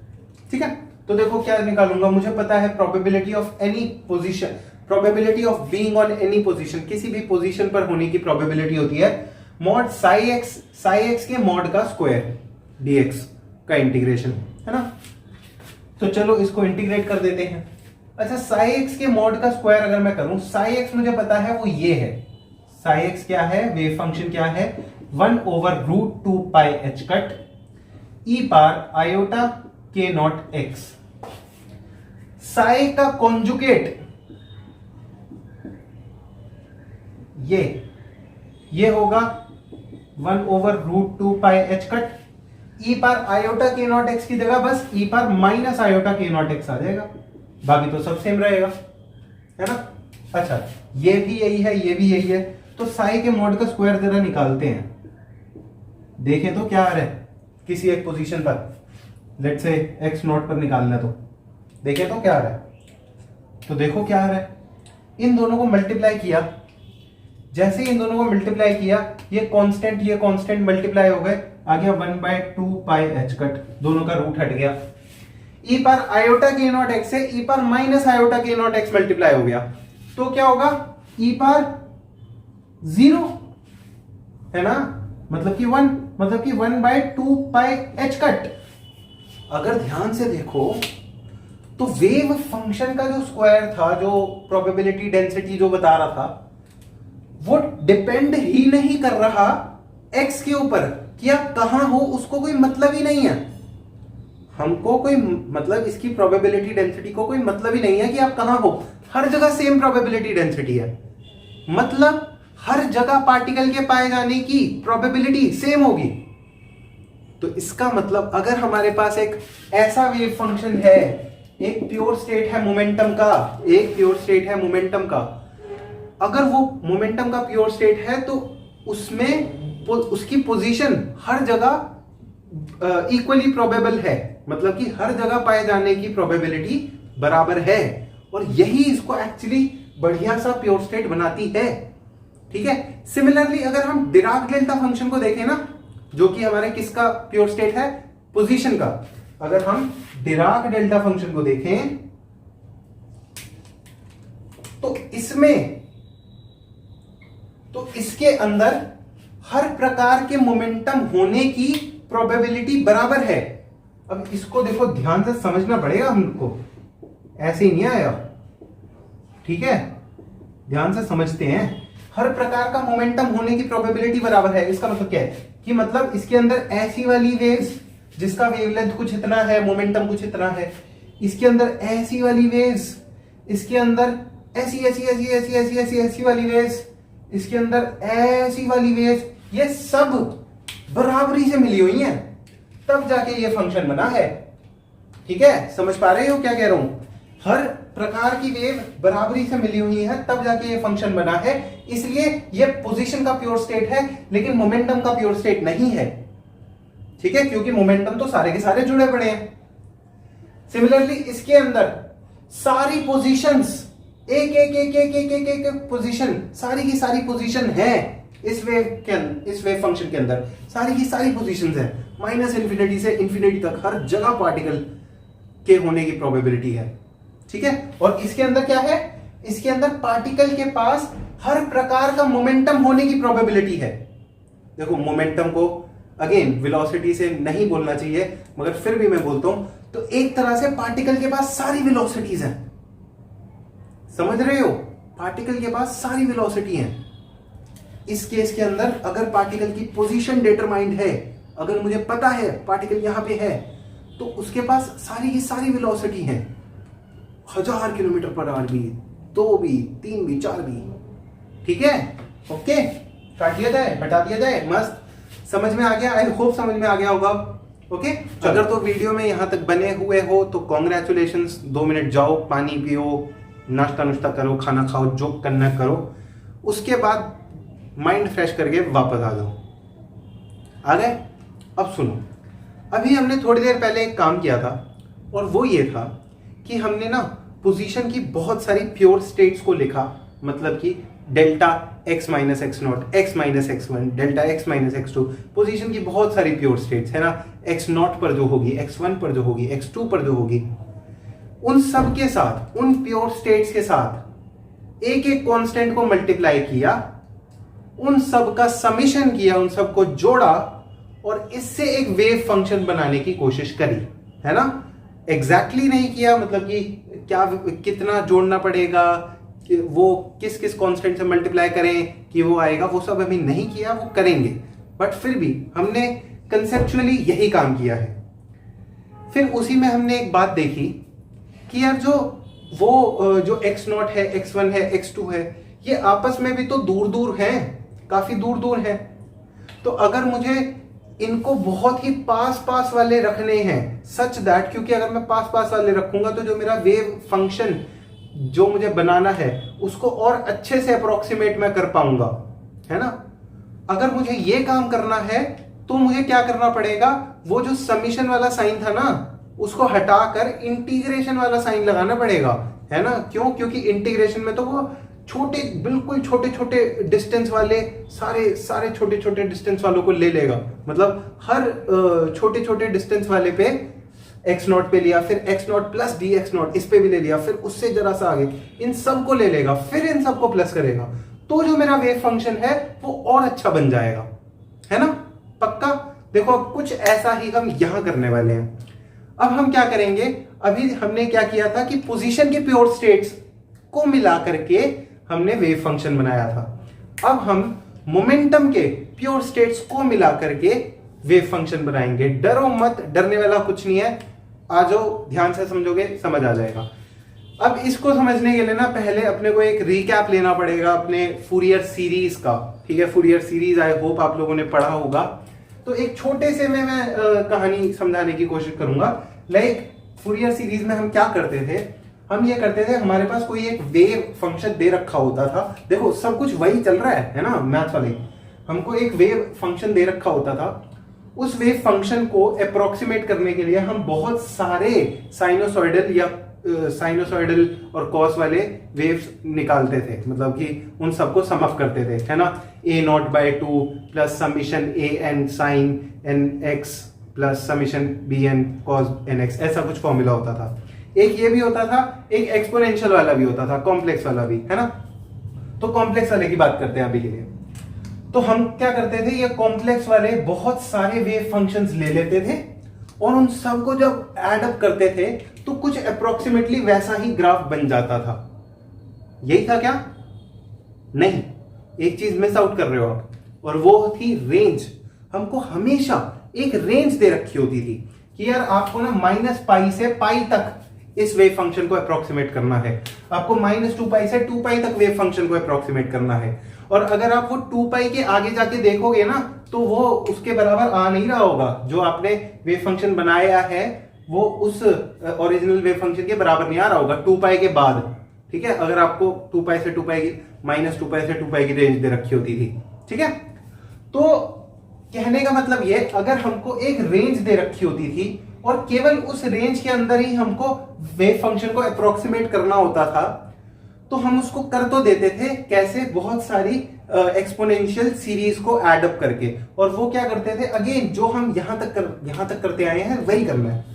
ठीक है। तो देखो क्या निकालूंगा, मुझे पता है probability of any position, probability of being on any position, किसी भी पोजीशन पर होने की प्रोबेबिलिटी होती है मॉड साई एक्स के मॉड का स्क्वायर dx का इंटीग्रेशन, है ना। तो चलो इसको इंटीग्रेट कर देते हैं। अच्छा, साई एक्स के मॉड का स्क्वायर अगर मैं करूं, साई एक्स मुझे पता है वो ये है, साई एक्स क्या है, वेव फंक्शन क्या है, 1/√2 पाई h कट e पार आयोटा के नॉट एक्स। साई का कॉन्जुगेट ये होगा 1/√2 पाई h कट e पार आयोटा के नॉट एक्स की जगह बस e पार माइनस आयोटा के नॉट एक्स आ जाएगा, बाकी तो सब सेम रहेगा, है ना। अच्छा, ये भी यही है, ये भी यही है। तो साई के मॉड का स्क्वायर जरा निकालते हैं, देखें तो क्या आ रहा है किसी एक पोजीशन पर, लेट्स से एक्स नॉट पर निकालना, तो देखें तो क्या आ रहा है। तो देखो क्या आ रहा है, इन दोनों को मल्टीप्लाई किया, जैसे इन दोनों को मल्टीप्लाई किया ये कांस्टेंट मल्टीप्लाई हो गए, आ गया 1/2 पाई h कट, दोनों का रूट हट गया, e पर आयोटा के नॉट एक्स से e पर माइनस आयोटा के नॉट एक्स मल्टीप्लाई हो गया, तो क्या होगा e पर 0, है ना, मतलब कि 1, मतलब कि 1/2 पाई h कट। अगर ध्यान से देखो तो वेव फंक्शन का जो स्क्वायर था, जो प्रोबेबिलिटी डेंसिटी जो बता रहा था, वो डिपेंड ही नहीं कर रहा x के ऊपर कि आप कहां हो, उसको कोई मतलब ही नहीं है। हमको कोई मतलब, इसकी प्रोबेबिलिटी डेंसिटी को कोई मतलब ही नहीं है कि आप कहां हो, हर जगह सेम प्रोबेबिलिटी डेंसिटी है, मतलब हर जगह पार्टिकल के पाए जाने की प्रोबेबिलिटी सेम होगी। तो इसका मतलब अगर हमारे पास एक ऐसा वेव फंक्शन है, एक प्योर स्टेट है मोमेंटम का, एक प्योर स्टेट है मोमेंटम का, अगर वो मोमेंटम का प्योर स्टेट है तो उसमें उसकी पोजीशन हर जगह इक्वली प्रोबेबल है, मतलब कि हर जगह पाए जाने की प्रोबेबिलिटी बराबर है, और यही इसको एक्चुअली बढ़िया सा प्योर स्टेट बनाती है, ठीक है। सिमिलरली अगर हम डिराक डेल्टा फंक्शन को देखें ना, जो कि हमारे किसका प्योर स्टेट है, पोजीशन का, अगर हम डिराक डेल्टा फंक्शन को देखें तो इसके अंदर हर प्रकार के मोमेंटम होने की प्रोबेबिलिटी बराबर है। अब इसको देखो, ध्यान से समझना पड़ेगा हमको, ऐसे ही नहीं आया, ठीक है, ध्यान से समझते हैं। हर प्रकार का मोमेंटम होने की प्रोबेबिलिटी बराबर है, इसका मतलब क्या है कि मतलब इसके अंदर ऐसी वाली वेव्स जिसका वेवलेंथ कुछ इतना है, मोमेंटम कुछ इतना है, इसके अंदर ऐसी वाली वेव्स, इसके अंदर ऐसी ऐसी ऐसी ऐसी ऐसी ऐसी ऐसी वाली वेव्स, इसके अंदर ऐसी वाली वेव्स, ये सब बराबरी से मिली हुई हैं, तब जाके ये फंक्शन बना है, ठीक है। समझ पा रहे हो क्या कह रहा हूं, हर प्रकार की वेव बराबरी से मिली हुई है, तब जाके ये फंक्शन बना है, इसलिए ये पोजीशन का प्योर स्टेट है, लेकिन मोमेंटम का प्योर स्टेट नहीं है, ठीक है, क्योंकि मोमेंटम तो सारे के सारे जुड़े पड़े हैं। सिमिलरली इसके अंदर सारी पोजीशंस, एक एक एक एक एक एक एक पोजीशन, सारी की सारी पोजीशन है इस वेव फंक्शन के अंदर, सारी की सारी पोजीशंस है, माइनस इन्फिनिटी से इन्फिनिटी तक हर जगह पार्टिकल के होने की प्रोबेबिलिटी है, ठीक है। और इसके अंदर क्या है, इसके अंदर पार्टिकल के पास हर प्रकार का मोमेंटम होने की प्रोबेबिलिटी है। देखो, मोमेंटम को अगेन वेलोसिटी से नहीं बोलना चाहिए, मगर फिर भी मैं बोलता हूं, तो एक तरह से पार्टिकल के पास सारी वेलोसिटीज हैं, समझ रहे हो, पार्टिकल के पास सारी वेलोसिटी है। इस केस के अंदर अगर पार्टिकल की पोजीशन डिटरमाइंड है, अगर मुझे पता है पार्टिकल यहां पे है, तो उसके पास सारी की सारी वेलोसिटी है, 1000 किलोमीटर पर आवर भी, 2 भी, 3 भी, 4 भी, ठीक है, ओके। काट दिया जाए, हटा दिया जाए, मस्त। समझ में आ गया? आई होप समझ में आ गया होगा। ओके, अगर तो वीडियो में यहाँ तक बने हुए हो तो कॉन्ग्रेचुलेशंस। 2 मिनट जाओ, पानी पियो, नाश्ता नुश्ता करो, खाना खाओ, जो करना करो, उसके बाद माइंड फ्रेश करके वापस आ जाओ। आ गए? अब सुनो, अभी हमने थोड़ी देर पहले एक काम किया था और वो ये था कि हमने ना पोजीशन की बहुत सारी प्योर स्टेट्स को लिखा, मतलब कि delta x minus X not, x minus X one, delta x minus X two, position की बहुत सारी प्योर स्टेट्स है ना, x नॉट पर जो होगी, x1 पर जो होगी, x2 पर जो होगी, उन सब के साथ, उन प्योर स्टेट्स के साथ एक एक कांस्टेंट को मल्टीप्लाई किया, उन सब का समेशन किया, उन सब को जोड़ा और इससे एक वेव फंक्शन बनाने की कोशिश करी, है ना। एग्जैक्टली नहीं किया, मतलब कि क्या कितना जोड़ना पड़ेगा, कि वो किस किस कांस्टेंट से मल्टीप्लाई करें कि वो आएगा, वो सब अभी नहीं किया, वो करेंगे, बट फिर भी हमने कंसेप्चुअली यही काम किया है। फिर उसी में हमने एक बात देखी कि यार जो x नॉट है, x1 है, x2 है, ये आपस में भी तो दूर दूर हैं, काफी दूर दूर हैं। तो अगर मुझे इनको बहुत ही पास पास वाले रखने हैं, सच दैट, क्योंकि अगर मैं पास पास वाले रखूंगा तो जो मेरा वेव फंक्शन जो मुझे बनाना है उसको और अच्छे से अप्रोक्सीमेट मैं कर पाऊंगा, है ना। अगर मुझे ये काम करना है तो मुझे क्या करना पड़ेगा, वो जो समीशन वाला साइन था ना, उसको हटाकर इंटीग्रेशन वाला साइन लगाना पड़ेगा, है ना। क्यों? क्योंकि इंटीग्रेशन में तो वो छोटे, बिल्कुल छोटे छोटे डिस्टेंस वाले, सारे छोटे छोटे डिस्टेंस वालों को ले लेगा, मतलब हर छोटे छोटे डिस्टेंस वाले पे x नॉट पे लिया, फिर x not plus D x not इस पे भी ले लिया, फिर उससे जरा सा आगे इन सब को ले लेगा, फिर इन सबको प्लस करेगा, तो जो मेरा वेव फंक्शन है वो और अच्छा बन जाएगा, है ना। पक्का? देखो अब कुछ ऐसा ही हम यहां करने वाले हैं। अब हम क्या करेंगे, अभी हमने क्या किया था कि पोजीशन के प्योर स्टेट्स को मिला करके हमने वेव फंक्शन बनाया था। अब हम मोमेंटम के प्योर स्टेट्स को मिला करके वेव फंक्शन बनाएंगे। डरो मत, डरने वाला कुछ नहीं है, आ जाओ, ध्यान से समझोगे समझ आ जाएगा। अब इसको समझने के लिए ना पहले अपने को एक रिकैप लेना पड़ेगा अपने फूरियर सीरीज का, ठीक है। फूरियर सीरीज आई होप आप लोगों ने पढ़ा होगा, तो एक छोटे से में मैं कहानी समझाने की कोशिश करूंगा। लाइक फूरियर सीरीज में हम क्या करते थे, हम ये करते थे, हमारे पास कोई एक वेव फंक्शन दे रखा होता था। देखो सब कुछ वही चल रहा है ना, मैथ्स वाले। हमको एक वेव फंक्शन दे रखा होता था, उस वेव फंक्शन को अप्रोक्सीमेट करने के लिए हम बहुत सारे साइनोसॉइडल या साइनोसॉइडल और कॉस वाले वेव्स निकालते थे, मतलब कि उन सबको सम अप करते थे, है ना। a0/2 plus summation an sine nx plus summation bn cos nx, ऐसा कुछ फॉर्मूला होता था। एक ये भी होता था, एक एक्सपोनेंशियल वाला भी होता था, कॉम्प्लेक्स वाला भी, है ना। तो कॉम्प्लेक्स वाले की बात करते हैं अभी के लिए। तो हम क्या करते थे, ये कॉम्प्लेक्स वाले बहुत सारे वेव फंक्शंस ले लेते थे और उन सबको जब ऐड अप करते थे तो कुछ अप्रोक्सीमेटली वैसा ही ग्राफ बन जाता था। यही था क्या? नहीं, एक चीज मिस आउट कर रहे हो आप, और वो थी रेंज। हमको हमेशा एक रेंज दे रखी होती थी कि यार आपको ना -π से π तक इस वेव फंक्शन को अप्रोक्सीमेट करना है, आपको -2π से 2π तक वेव फंक्शन को अप्रोक्सीमेट करना है। और अगर आप वो 2π के आगे जाके देखोगे ना तो वो उसके बराबर आ नहीं रहा होगा। जो आपने वेव फंक्शन बनाया है वो उस ओरिजिनल वेव फंक्शन के बराबर नहीं आ रहा होगा 2π के बाद, ठीक है। अगर आपको 2π से 2π की, -2π से 2π की रेंज दे रखी होती थी, ठीक है। तो कहने का मतलब ये, अगर हमको एक रेंज दे रखी होती थी और केवल उस रेंज के अंदर ही हमको वेव फंक्शन को अप्रोक्सीमेट करना होता था, तो हम उसको कर तो देते थे कैसे, बहुत सारी एक्सपोनेंशियल सीरीज को एड अप करके। और वो क्या करते थे, अगेन जो हम यहां तक करते आए हैं वही करना है।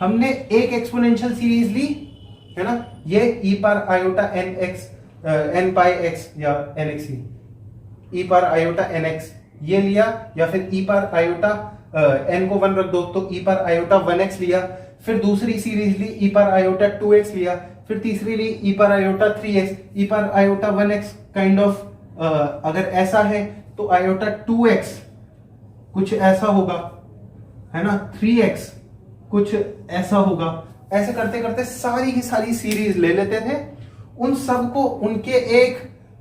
हमने एक एक्सपोनेंशियल सीरीज ली, है ना, ये e पर आयोटा nx n पाई x या nx, e पर आयोटा nx ये लिया, या फिर e पर आयोटा n को 1 रख दो तो e पर आयोटा 1x लिया। फिर दूसरी सीरीज ली, e पर आयोटा 2x लिया। फिर तीसरी ली, e पर आयोटा 3x, e पर आयोटा 1x काइंड ऑफ। अगर ऐसा है तो आयोटा 2x कुछ ऐसा होगा, है ना, 3x कुछ ऐसा होगा। ऐसे करते करते सारी की सारी सीरीज ले लेते थे, उन सबको उनके एक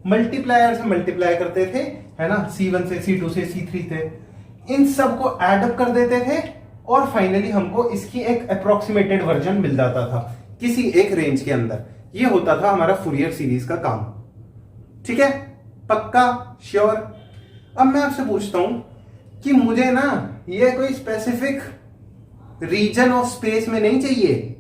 मल्टीप्लायर से मल्टीप्लाई करते थे, है ना, C1 से C2 से C3 थे, इन सब को एडअप कर देते थे और फाइनली हमको इसकी एक अप्रोक्सीमेटेड वर्जन मिल जाता था किसी एक रेंज के अंदर। ये होता था हमारा फूरियर सीरीज का काम। ठीक है, पक्का, श्योर। अब मैं आपसे पूछता हूं कि मुझे ना ये कोई स्पेसिफिक रीजन ऑफ स्पेस में नहीं चाहिए,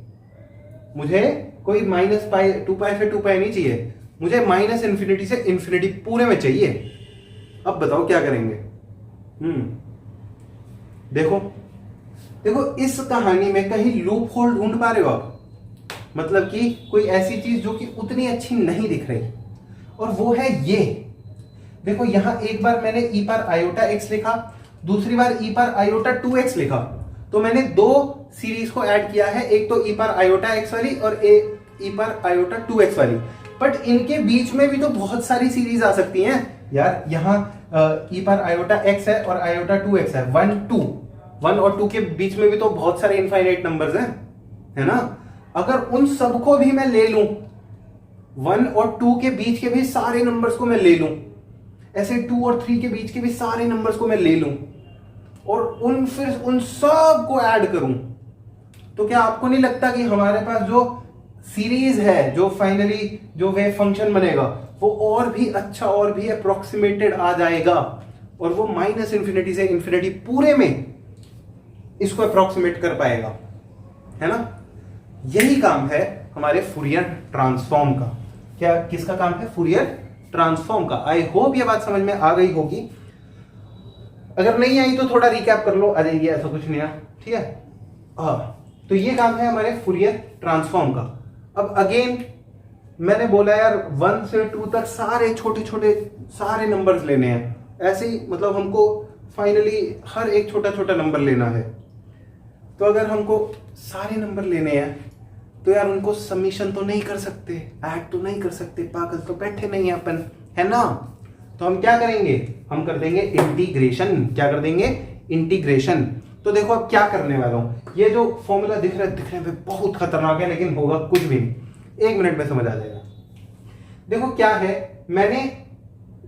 मुझे कोई -2π से 2π नहीं चाहिए, मुझे -∞ से इन्फिनिटी पूरे में चाहिए। अब बताओ क्या करेंगे? देखो देखो, इस कहानी में कहीं लूप होल ढूंढ पा रहे हो आप? मतलब कि कोई ऐसी चीज जो कि उतनी अच्छी नहीं दिख रही, और वो है ये। देखो यहां एक बार मैंने e पर आयोटा x लिखा, दूसरी बार e पर आयोटा 2x लिखा, तो मैंने दो सीरीज को ऐड किया है, एक तो e पर आयोटा x वाली और e पर आयोटा 2x वाली। बट इनके बीच में भी तो बहुत सारी सीरीज आ सकती हैं यार। यहाँ e पर आयोटा x है और आयोटा 2x है, 1 और 2 के बीच में भी तो बहुत सारे इनफाइनाइट नंबर्स हैं, है ना। अगर उन सबको भी मैं ले लूं, 1 और 2 के बीच के भी सारे नंबर्स को मैं ले लूं, ऐसे 2 और 3 के बीच के भी सारे नंबर्स को मैं ले लूं और फिर उन सब को ऐड करूं, तो क्या आपको नहीं लगता कि हमारे पास जो सीरीज है, जो फाइनली जो वेव फंक्शन बनेगा, वो और भी अच्छा और भी अप्रोक्सीमेटेड आ जाएगा, और वो -∞ से इन्फिनिटी पूरे में इसको अप्रोक्सीमेट कर पाएगा, है ना। यही काम है हमारे फूरियर ट्रांसफॉर्म का। क्या किसका काम है? फूरियर ट्रांसफॉर्म का। आई होप ये बात समझ में आ गई होगी। अगर नहीं आई तो थोड़ा रिकैप कर लो। अरे ये ऐसा कुछ नहीं है, ठीक है। तो ये काम है हमारे फूरियर ट्रांसफॉर्म का। अब अगेन मैंने बोला यार 1 से 2 तक सारे छोटे छोटे सारे नंबर्स लेने हैं, ऐसे ही मतलब हमको फाइनली हर एक छोटा छोटा नंबर लेना है। तो अगर हमको सारे नंबर लेने हैं तो यार उनको समीशन तो नहीं कर सकते, ऐड तो नहीं कर सकते, पागल तो बैठे नहीं है अपन, है ना। तो हम क्या करेंगे? हम कर देंगे इंटीग्रेशन। क्या कर देंगे? इंटीग्रेशन। तो देखो अब क्या करने वाला हूं। ये जो फॉर्मूला दिखने में बहुत खतरनाक है, लेकिन होगा कुछ भी नहीं, 1 मिनट में समझ आ जाएगा। देखो क्या है, मैंने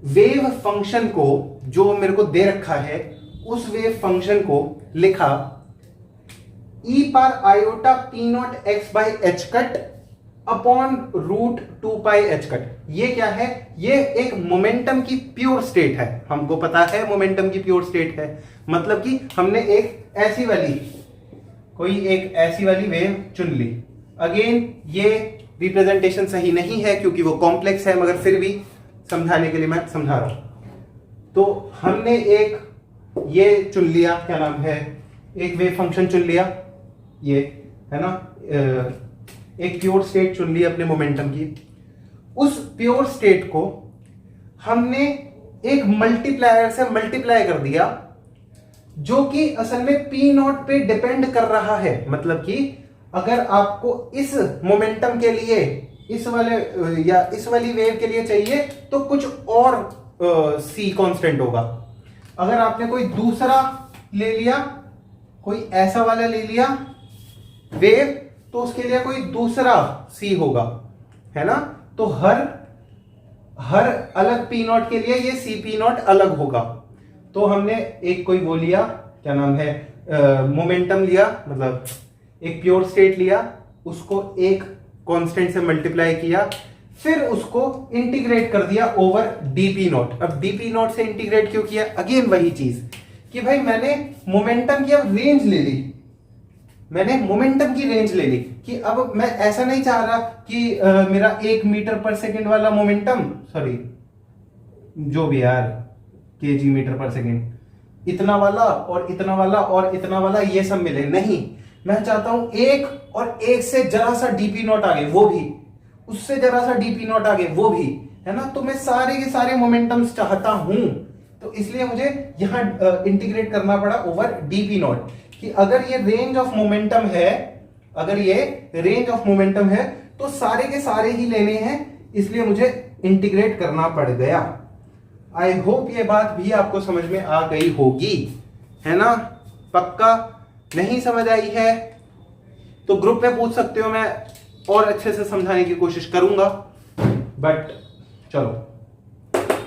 वेव फंक्शन को जो मेरे को दे रखा है, उस वेव फंक्शन को लिखा e पर iota p0 x by H cut upon √2π h cut. ये क्या है? ये एक मोमेंटम की प्योर स्टेट है। हमको पता है मोमेंटम की प्योर स्टेट है, मतलब कि हमने एक ऐसी वाली वेव चुन ली। अगेन ये रिप्रेजेंटेशन सही नहीं है क्योंकि वो कॉम्प्लेक्स है, मगर फिर भी समझाने के लिए मैं समझा रहा हूं। तो हमने एक ये चुन लिया, क्या नाम है, एक वेव फंक्शन चुन लिया, ये है ना, एक प्योर स्टेट चुन ली अपने मोमेंटम की। उस प्योर स्टेट को हमने एक मल्टीप्लायर से मल्टीप्लाई कर दिया, जो कि असल में p0 पे डिपेंड कर रहा है। मतलब कि अगर आपको इस मोमेंटम के लिए इस वाली वेव के लिए चाहिए तो कुछ और c कांस्टेंट होगा। अगर आपने कोई दूसरा ले लिया, कोई ऐसा वाला ले लिया वेव, तो उसके लिए कोई दूसरा c होगा, है ना। तो हर अलग p0 के लिए ये cp0 अलग होगा। तो हमने एक कोई वो लिया, क्या नाम है, मोमेंटम लिया, मतलब एक प्योर स्टेट लिया, उसको एक कांस्टेंट से मल्टीप्लाई किया, फिर उसको इंटीग्रेट कर दिया ओवर dp0। अब dp0 से इंटीग्रेट क्यों किया? अगेन वही चीज कि भाई मैंने मोमेंटम की अब रेंज ले ली, कि अब मैं ऐसा नहीं चाह रहा कि मेरा 1 मीटर पर सेकेंड वाला मोमेंटम, सॉरी जो भी यार, kg मीटर पर सेकेंड, इतना वाला और इतना वाला और इतना वाला ये सब मिले। नहीं, मैं चाहता हूं एक से जरा सा dp0 आगे वो भी, उससे जरा सा dp0 आगे वो भी, है ना। तो मैं सारे के सारे मोमेंटम्स चाहता हूं, तो इसलिए मुझे यहां इंटीग्रेट करना पड़ा ओवर dp0 कि अगर ये रेंज ऑफ मोमेंटम है तो सारे के सारे ही लेने हैं, इसलिए मुझे इंटीग्रेट करना पड़ गया। आई होप ये बात भी आपको समझ में आ गई होगी, है ना। पक्का? नहीं समझ आई है तो ग्रुप में पूछ सकते हो, मैं और अच्छे से समझाने की कोशिश करूंगा। बट चलो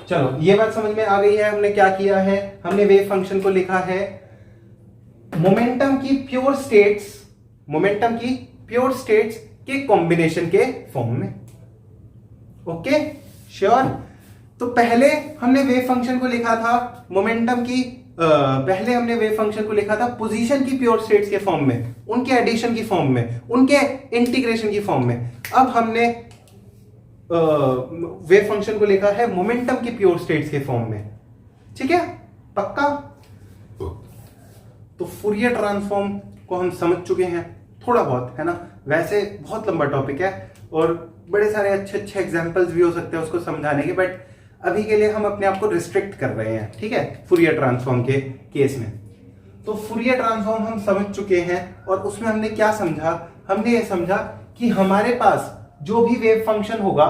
चलो ये बात समझ में आ गई है। हमने क्या किया है, हमने वेव फंक्शन को लिखा है मोमेंटम की प्योर स्टेट्स, मोमेंटम की प्योर स्टेट्स के कॉम्बिनेशन के फॉर्म में। Okay sure. तो पहले हमने वेव फंक्शन को लिखा था मोमेंटम की पहले हमने वेव फंक्शन को लिखा था पोजीशन की प्योर स्टेट्स के फॉर्म में, उनके एडिशन की फॉर्म में, उनके इंटीग्रेशन की फॉर्म में। अब हमने वेव फंक्शन को लिखा है मोमेंटम की प्योर स्टेट्स के फॉर्म में। ठीक है, पक्का। तो फूरियर ट्रांसफॉर्म को हम समझ चुके हैं थोड़ा बहुत, है ना। वैसे बहुत लंबा टॉपिक है और बड़े सारे अच्छे अच्छे एग्जांपल्स भी हो सकते हैं उसको समझाने के, बट अभी के लिए हम अपने आप को रिस्ट्रिक्ट कर रहे हैं, ठीक है, फूरियर ट्रांसफॉर्म के केस में। तो फूरियर ट्रांसफॉर्म हम समझ चुके हैं और उसमें हमने क्या समझा, हमने ये समझा कि हमारे पास जो भी वेव फंक्शन होगा,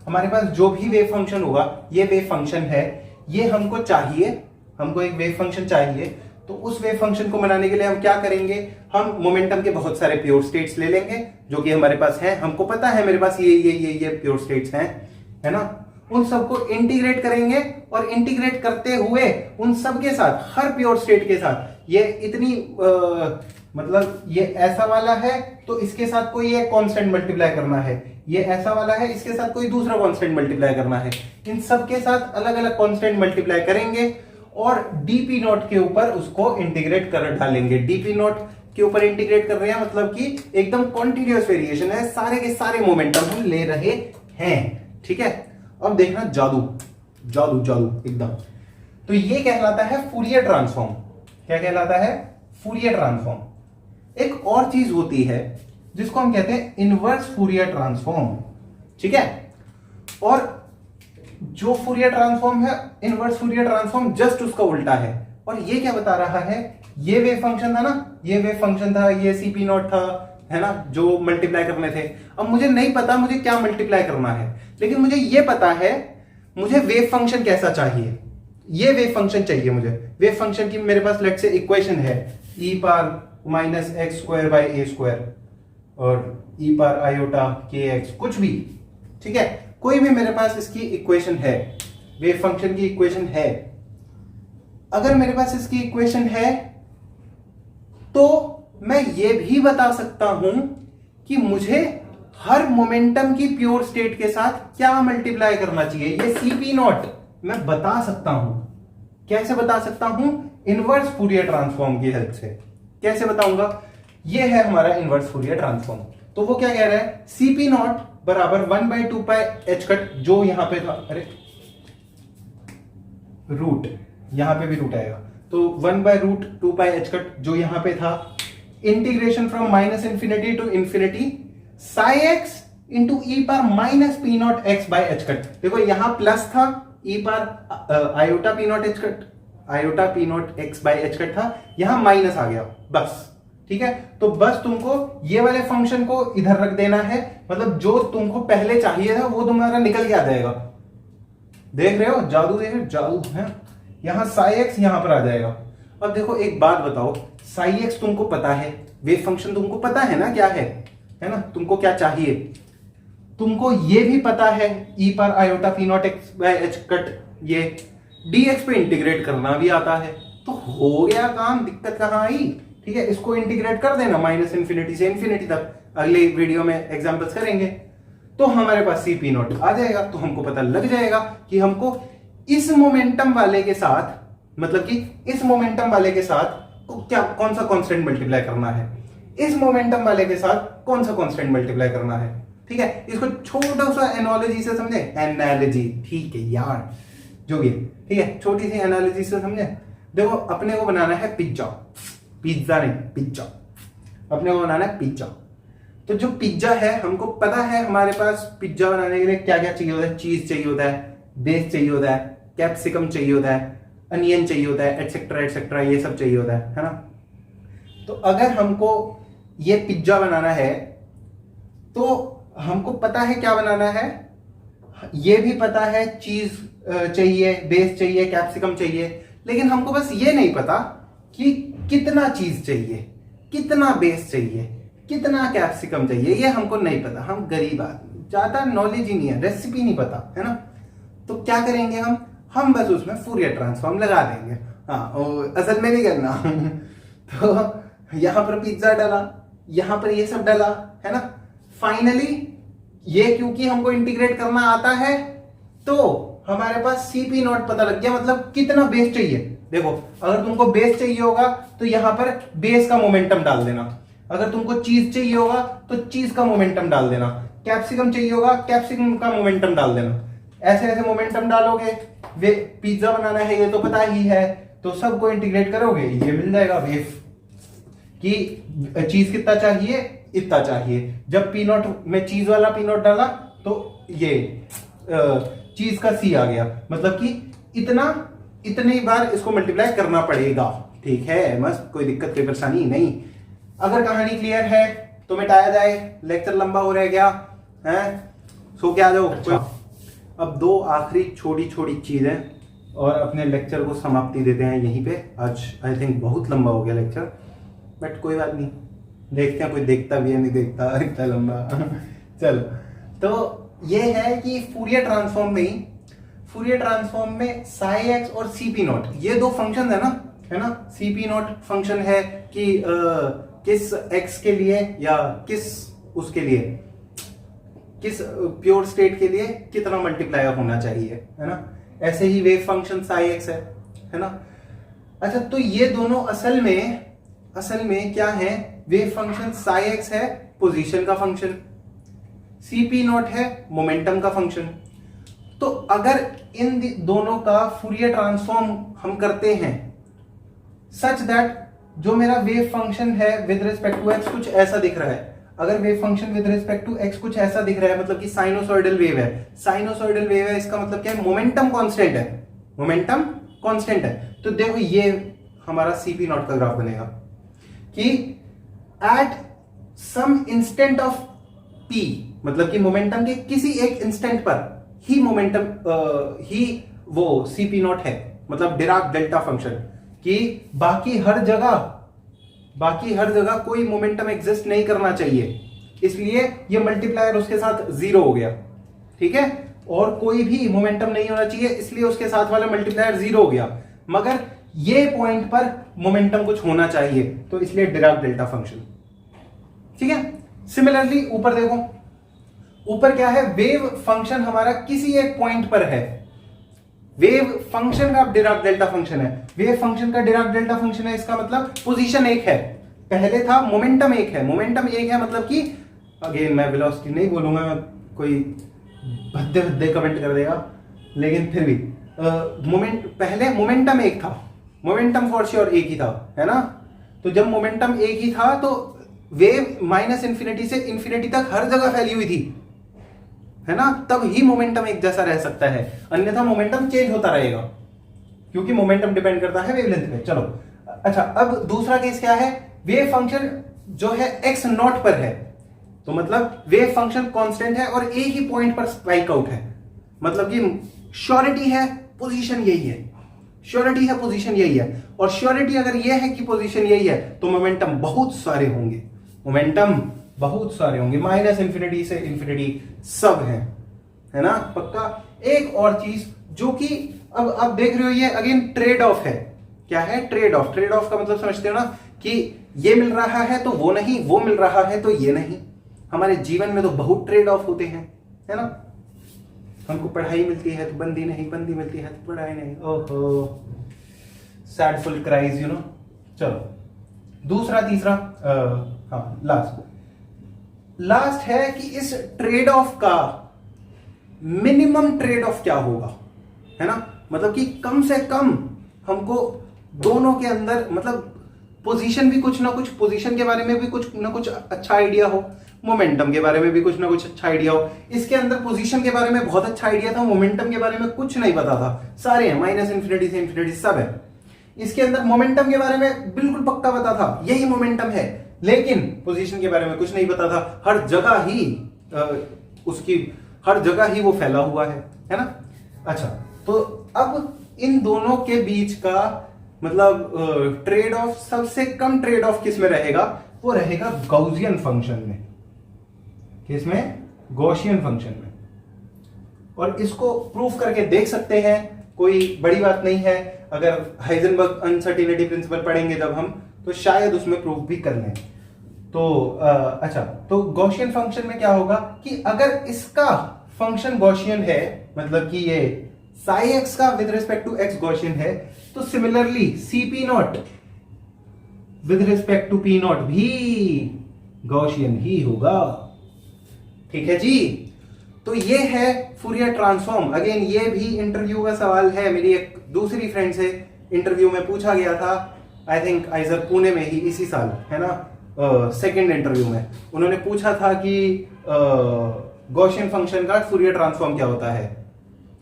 हमारे पास जो भी वेव फंक्शन होगा, ये वेव फंक्शन है, ये हमको चाहिए, हमको एक वेव फंक्शन चाहिए। तो उस वेव फंक्शन को बनाने के लिए हम क्या करेंगे, हम मोमेंटम के बहुत सारे प्योर स्टेट्स ले लेंगे जो कि हमारे पास हैं, हमको पता है मेरे पास ये प्योर स्टेट्स हैं, है ना। उन सबको इंटीग्रेट करेंगे और इंटीग्रेट करते हुए उन सब के साथ, हर प्योर स्टेट के साथ, ये इतनी मतलब ये ऐसा वाला है तो इसके साथ कोई एक कांस्टेंट मल्टीप्लाई करना है, ये ऐसा वाला है इसके साथ कोई दूसरा कांस्टेंट मल्टीप्लाई करना है, इन सब के साथ अलग अलग कांस्टेंट मल्टीप्लाई करेंगे और डीपी नॉट के ऊपर उसको इंटीग्रेट कर डालेंगे। डीपी नॉट के ऊपर इंटीग्रेट कर रहे हैं मतलब कि एकदम कॉन्टिन्यूअस वेरिएशन है, सारे के सारे मोमेंटम हम ले रहे हैं। ठीक है, अब देखना जादू जादू जादू एकदम। तो ये कहलाता है फूरियर ट्रांसफॉर्म। क्या कहलाता है? Fourier transform. एक और चीज होती है जिसको हम कहते हैं इनवर्स फूरियर ट्रांसफॉर्म। ठीक है, और जो फूरियर ट्रांसफॉर्म है, इनवर्स फूरियर ट्रांसफॉर्म जस्ट उसका उल्टा है। और ये क्या बता रहा है, ये वेव फंक्शन था ना, ये वेव फंक्शन था, ये सीपी नॉट था, है ना, जो मल्टीप्लाई करने थे। अब मुझे नहीं पता मुझे क्या मल्टीप्लाई करना है, लेकिन मुझे ये पता है मुझे वेव फंक्शन कैसा चाहिए। ये वेव फंक्शन चाहिए मुझे। वेव फंक्शन की मेरे पास लेट्स से इक्वेशन है e power minus x square by A square और e पावर आयोटा के एक्स, कुछ भी, ठीक है, कोई भी मेरे पास इसकी इक्वेशन है, वेव फंक्शन की इक्वेशन है। अगर मेरे पास इसकी इक्वेशन है तो मैं ये भी बता सकता हूं कि मुझे हर मोमेंटम की प्योर स्टेट के साथ क्या मल्टीप्लाई करना चाहिए। ये सीपी नॉट मैं बता सकता हूं। कैसे बता सकता हूं? इनवर्स फूरियर ट्रांसफॉर्म की हेल्प से। कैसे बताऊंगा? ये है हमारा इनवर्स फूरियर ट्रांसफॉर्म। तो वो क्या कह रहा है, सीपी नॉट बराबर 1/2 पाई एच कट, जो यहां पे था, अरे रूट, यहां पे भी रूट आएगा, तो 1/√2 पाई एच कट जो यहां पे था, integration from minus infinity to infinity psi X into E power minus P not X by H cut. देखो यहां प्लस था, E power iota P not H cut, iota P not X by H cut था, यहां माइनस आ गया बस। ठीक है, तो बस तुमको ये वाले फंक्शन को इधर रख देना है, मतलब जो तुमको पहले चाहिए था वो तुम्हारा निकल के आ जाएगा। देख रहे हो जादू, देख रहे हो जादू है। यहां साई एक्स यहां पर आ जाएगा। अब देखो एक बात बताओ, साई एक्स तुमको पता है, वेव फंक्शन तुमको पता है ना क्या है ना, तुमको क्या चाहिए, तुमको ये भी पता है ई पर iota P not x by H cut, ये डीएक्स पे इंटीग्रेट करना भी आता है, तो हो गया काम, दिक्कत कहां आई। ठीक है, इसको इंटीग्रेट कर देना माइनस इंफिनिटी से इंफिनिटी तक, अगले वीडियो में एग्जांपल्स करेंगे, तो हमारे पास सी पी नॉट आ जाएगा। तो हमको पता लग जाएगा कि हमको इस मोमेंटम वाले के साथ, मतलब कि इस मोमेंटम वाले के साथ क्या कौन सा कांस्टेंट मल्टीप्लाई करना है, इस मोमेंटम वाले के साथ कौन सा कांस्टेंट मल्टीप्लाई करना है। ठीक है, इसको छोटा सा एनालॉजी से समझे, एनालॉजी, ठीक है यार, जो भी, ठीक है, छोटी सी एनालॉजी से समझे। देखो अपने को बनाना है पिज्जा, पिज्जा नहीं पिज्जा, अपने को बनाना है पिज्जा। तो जो पिज्जा है, हमको पता है हमारे पास पिज्जा बनाने के लिए क्या क्या चाहिए होता है, चीज चाहिए होता है, बेस चाहिए होता है, कैप्सिकम चाहिए होता है, अनियन चाहिए होता है, एटसेट्रा एटसेट्रा, ये सब चाहिए होता है ना। तो अगर हमको ये पिज्जा बनाना है तो हमको पता है क्या बनाना है, ये भी पता है चीज चाहिए, बेस चाहिए, कैप्सिकम चाहिए, लेकिन हमको बस ये नहीं पता कि कितना चीज चाहिए, कितना बेस चाहिए, कितना कैप्सिकम चाहिए, ये हमको नहीं पता। हम गरीब आदमी, ज्यादा नॉलेज ही नहीं है, रेसिपी नहीं पता, है ना। तो क्या करेंगे हम बस उसमें फूरियर ट्रांसफॉर्म लगा देंगे। हाँ, असल में नहीं करना तो यहां पर पिज्जा डाला, यहां पर ये सब डाला, है ना। फाइनली ये क्योंकि हमको इंटीग्रेट करना आता है तो हमारे पास CP0 पता लग गया, मतलब कितना बेस चाहिए। देखो, अगर तुमको बेस चाहिए होगा तो यहां पर बेस का मोमेंटम डाल देना, अगर तुमको चीज चाहिए होगा तो चीज का मोमेंटम डाल देना, कैप्सिकम चाहिए होगा कैप्सिकम का मोमेंटम डाल देना। ऐसे ऐसे मोमेंटम डालोगे, वे पिज्जा बनाना है ये तो पता ही है, तो सबको इंटीग्रेट करोगे, ये मिल जाएगा वेव कि चीज कितना चाहिए, इतना चाहिए। जब P0 में चीज वाला P0 डाला तो ये चीज का C आ गया, मतलब कि इतनी बार इसको मल्टीप्लाई करना पड़ेगा। ठीक है, मस्त, कोई दिक्कत कोई परेशानी नहीं। अगर कहानी क्लियर है तो मिटाया जाए, लेक्चर लंबा हो रहा क्या है, सो क्या जाओ। अच्छा, अब दो आखिरी छोटी छोटी चीजें और अपने लेक्चर को समाप्ति देते हैं यहीं पे। आज आई थिंक बहुत लंबा हो गया लेक्चर, बट कोई बात नहीं, देखते हैं कोई देखता भी है नहीं देखता इतना लंबा चलो, तो ये है कि फूरियर ट्रांसफॉर्म में साई एक्स और CP0 ये दो फंक्शन है ना, CP0 फंक्शन है कि किस x के लिए या किस उसके लिए, किस प्योर स्टेट के लिए कितना मल्टीप्लायर होना चाहिए, है ना। ऐसे ही वेव फंक्शन साई एक्स है ना। अच्छा, तो ये दोनों असल में क्या है, वेव फंक्शन साई एक्स है पोजीशन का फंक्शन, CP0 है मोमेंटम का फंक्शन। तो अगर इन दोनों का फूरियर ट्रांसफॉर्म हम करते हैं सच दैट जो मेरा वेव फंक्शन है विद रिस्पेक्ट टू एक्स कुछ ऐसा दिख रहा है, अगर wave function with respect to X कुछ ऐसा दिख रहा है, मतलब कि साइनोसॉइडल वेव है, इसका मतलब क्या है, मोमेंटम कांस्टेंट है। तो देखो ये हमारा CP0 का ग्राफ बनेगा कि at some instant of P, मतलब कि मोमेंटम के किसी एक इंस्टेंट पर ही वो CP0 है, मतलब डिराक डेल्टा फंक्शन, कि बाकी हर जगह कोई मोमेंटम एग्जिस्ट नहीं करना चाहिए, इसलिए ये मल्टीप्लायर उसके साथ 0 हो गया। ठीक है, और कोई भी मोमेंटम नहीं होना चाहिए, इसलिए उसके साथ वाला मल्टीप्लायर 0 हो गया, मगर ये पॉइंट पर मोमेंटम कुछ होना चाहिए, तो इसलिए डिराक डेल्टा फंक्शन। ठीक है, सिमिलरली ऊपर देखो, ऊपर क्या है, वेव फंक्शन हमारा किसी एक पॉइंट पर है, वेव फंक्शन का डिराक डेल्टा फंक्शन है, वेव फंक्शन का डिराक डेल्टा फंक्शन है, इसका मतलब पोजीशन एक है, पहले था मोमेंटम एक है, मतलब कि अगेन मैं वेलोसिटी नहीं बोलूंगा, कोई भद्दे कमेंट कर देगा, लेकिन फिर भी पहले मोमेंटम एक था, मोमेंटम फॉर श्योर एक ही था, है ना। तो जब मोमेंटम एक ही था तो वेव -इन्फिनिटी से इन्फिनिटी तक हर जगह फैली हुई थी, है ना, तब ही मोमेंटम एक जैसा रह सकता है, अन्यथा मोमेंटम चेंज होता रहेगा, क्योंकि मोमेंटम डिपेंड करता है वेवलेंथ पे। चलो, अच्छा, अब दूसरा केस क्या है, वेव फंक्शन जो है x0 पर है, तो मतलब वेव फंक्शन कांस्टेंट है और एक ही पॉइंट पर स्पाइक आउट है, मतलब कि श्योरिटी है पोजीशन यही है, और श्योरिटी अगर यह है कि पोजीशन यही है तो मोमेंटम बहुत सारे होंगे, -इन्फिनिटी से इन्फिनिटी सब है ना, पक्का। एक और चीज जो कि अब आप देख रहे हो, ये अगेन ट्रेड ऑफ है। क्या है ट्रेड ऑफ का मतलब समझते हो ना, कि ये मिल रहा है तो वो नहीं, वो मिल रहा है तो ये नहीं। हमारे जीवन में तो बहुत ट्रेड ऑफ होते हैं, है ना। हमको पढ़ाई मिलती है तो बंदी नहीं, बंदी मिलती है तो पढ़ाई नहीं, ओहो सैडफुल क्राइज, यू नो। चलो दूसरा तीसरा, हाँ लास्ट है कि इस ट्रेड ऑफ का मिनिमम ट्रेड ऑफ क्या होगा, है ना, मतलब कि कम से कम हमको दोनों के अंदर, मतलब पोजीशन भी कुछ ना कुछ, पोजीशन के बारे में भी कुछ ना कुछ अच्छा आइडिया हो, मोमेंटम के बारे में भी कुछ ना कुछ अच्छा आइडिया हो। इसके अंदर पोजीशन के बारे में बहुत अच्छा आइडिया था, मोमेंटम के बारे में कुछ नहीं पता था, सारे हैं -इन्फिनिटी से इन्फिनिटी सब है। इसके अंदर मोमेंटम के बारे में बिल्कुल पक्का पता था, यही मोमेंटम है, लेकिन पोजीशन के बारे में कुछ नहीं पता था, हर जगह ही वो फैला हुआ है ना। अच्छा, तो अब इन दोनों के बीच का मतलब ट्रेड ऑफ, सबसे कम ट्रेड ऑफ किस में रहेगा, वो रहेगा गॉसियन फंक्शन में। किसमें? गॉसियन फंक्शन में। और इसको प्रूफ करके देख सकते हैं, कोई बड़ी बात नहीं है। अगर हाइजेनबर्ग अनसर्टेनिटी प्रिंसिपल पढ़ेंगे जब हम, तो शायद उसमें प्रूफ भी कर लें। तो अच्छा, तो गॉसियन फंक्शन में क्या होगा कि अगर इसका फंक्शन गॉसियन है, मतलब कि ये साई एक्स का with respect to X Gaussian है, तो similarly C P not with respect to P not भी गॉसियन ही होगा। ठीक है जी। तो ये है फूरियर ट्रांसफॉर्म। अगेन ये भी इंटरव्यू का सवाल है, मेरी एक दूसरी फ्रेंड से इंटरव्यू में पूछा गया था, आई थिंक आइजर पुणे में ही इसी साल, है ना, सेकंड इंटरव्यू में उन्होंने पूछा था कि गॉसियन फंक्शन का फूरियर ट्रांसफॉर्म क्या होता है।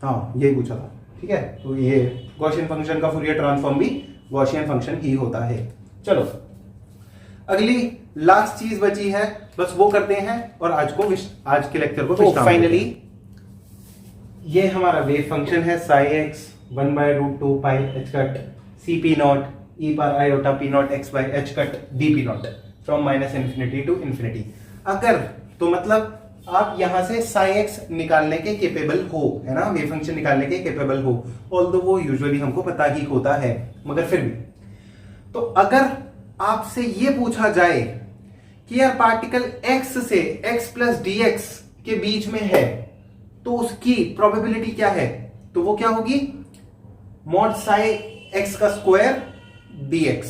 हाँ, यही पूछा था। ठीक है, तो ये गॉसियन फंक्शन का फूरियर ट्रांसफॉर्म भी गॉसियन फंक्शन ही होता है। चलो, अगली लास्ट चीज बची है, बस वो करते हैं और आज के लेक्चर को फाइनली ये हमारा वेव फंक्शन है psi X 1/√2 pi h cut C P not E power iota P not X by H cut D P not from -infinity to infinity. अगर तो मतलब आप यहां से साई एक्स निकालने के केपेबल हो, है ना, वेव फंक्शन निकालने के केपेबल हो, ऑल्दो वो यूजुअली हमको पता ही होता है, मगर फिर भी। तो अगर आपसे ये पूछा जाए कि यार पार्टिकल x से x प्लस डी एक्स के बीच में है, तो उसकी प्रोबेबिलिटी क्या है, तो वो क्या होगी, मॉड साई एक्स का स्क्वायर dx,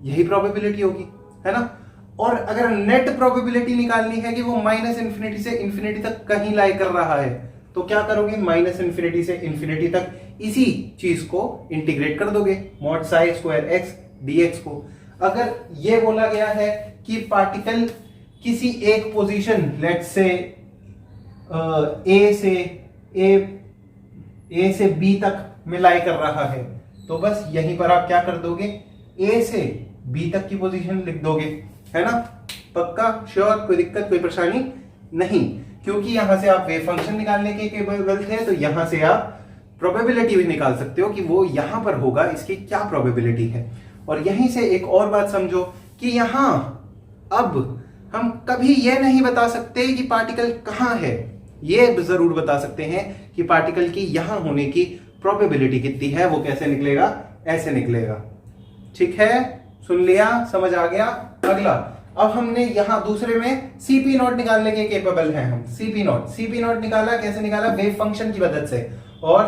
यही प्रोबेबिलिटी होगी, है ना। और अगर नेट प्रोबेबिलिटी निकालनी है कि वो -इन्फिनिटी से इन्फिनिटी तक कहीं लाई कर रहा है, तो क्या करोगे, -इन्फिनिटी से इन्फिनिटी तक इसी चीज को इंटीग्रेट कर दोगे, mod Sai square x dx को। अगर ये बोला गया है कि पार्टिकल किसी एक पोजीशन, लेट्स से ए से बी तक में लाई कर रहा है, तो बस यहीं पर आप क्या कर दोगे, ए से बी तक की पोजीशन लिख दोगे, है ना। पक्का, श्योर, कोई दिक्कत, कोई परेशानी नहीं, क्योंकि यहां से आप वेव फंक्शन निकालने के केपेबल थे, तो यहां से आप प्रोबेबिलिटी भी निकाल सकते हो कि वो यहां पर होगा, इसकी क्या प्रोबेबिलिटी है। और यहीं से एक और बात समझो कि यहां अब हम कभी यह नहीं बता सकते कि पार्टिकल कहां है, यह जरूर बता सकते हैं कि पार्टिकल की यहां होने की प्रोबेबिलिटी कितनी है। वो कैसे निकलेगा, ऐसे निकलेगा। ठीक है, सुन लिया, समझ आ गया। अगला, अब हमने यहां दूसरे में सीपी नॉट निकालने के केपेबल हैं हम। सीपी नॉट निकाला, कैसे निकाला, वेव फंक्शन की मदद से और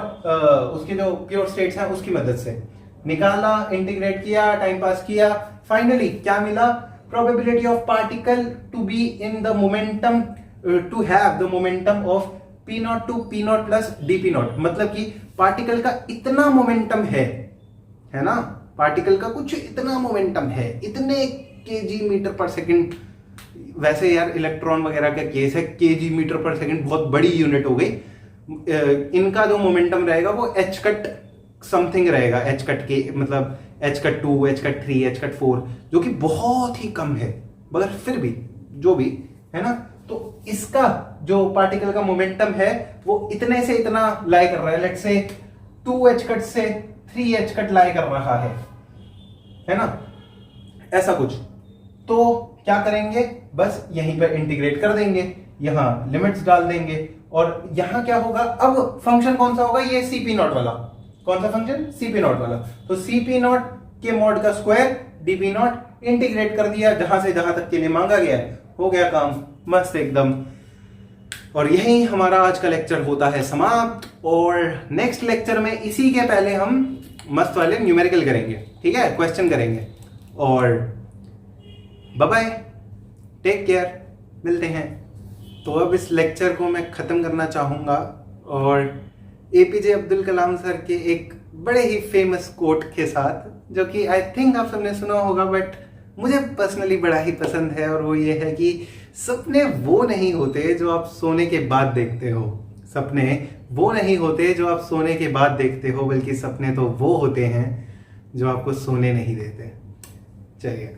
उसके जो प्योर स्टेट्स हैं उसकी मदद से निकाला, इंटीग्रेट किया, टाइम पास किया, फाइनली क्या मिला, probability of particle to be in the momentum, to have the momentum of P not to P not plus D P not. मतलब कि पार्टिकल का इतना मोमेंटम है ना, पार्टिकल का कुछ इतना मोमेंटम है, इतने केजी मीटर पर सेकंड। वैसे यार इलेक्ट्रॉन वगैरह का केस है, केजी मीटर पर सेकंड बहुत बड़ी यूनिट हो गई। इनका जो मोमेंटम रहेगा वो एच कट समथिंग रहेगा, एच कट के मतलब H cut 2, H cut 3, H cut 4, जो कि बहुत ही कम है, मगर फिर भी जो भी है ना। तो इसका जो पार्टिकल का मोमेंटम है वो इतने से इतना लाई कर रहा है, लेट्स से 2 एच कट से 3 एच कट लाई कर रहा है ना, ऐसा कुछ। तो क्या करेंगे, बस यहीं पर इंटीग्रेट कर देंगे, यहां लिमिट्स डाल देंगे, और यहां क्या होगा, अब फंक्शन कौन सा होगा, ये सीपी नॉट वाला। कौन सा फंक्शन, सीपी नॉट वाला। तो सीपी नॉट के मॉड का स्क्वायर डीपी नॉट, इंटीग्रेट कर दिया जहां से जहां तक के लिए मांगा गया है, हो गया काम मस्त एकदम। और यही हमारा आज का लेक्चर होता है समाप्त। और नेक्स्ट लेक्चर में इसी के पहले हम मस्त वाले न्यूमेरिकल करेंगे, ठीक है, क्वेश्चन करेंगे। और बाय बाय, टेक केयर, मिलते हैं। तो अब इस लेक्चर को मैं खत्म करना चाहूंगा और एपीजे अब्दुल कलाम सर के एक बड़े ही फेमस कोट के साथ, जो कि आई थिंक आप सबने सुना होगा बट मुझे पर्सनली बड़ा ही पसंद है। और वो ये है कि सपने वो नहीं होते जो आप सोने के बाद देखते हो, सपने वो नहीं होते जो आप सोने के बाद देखते हो, बल्कि सपने तो वो होते हैं जो आपको सोने नहीं देते। चलिए।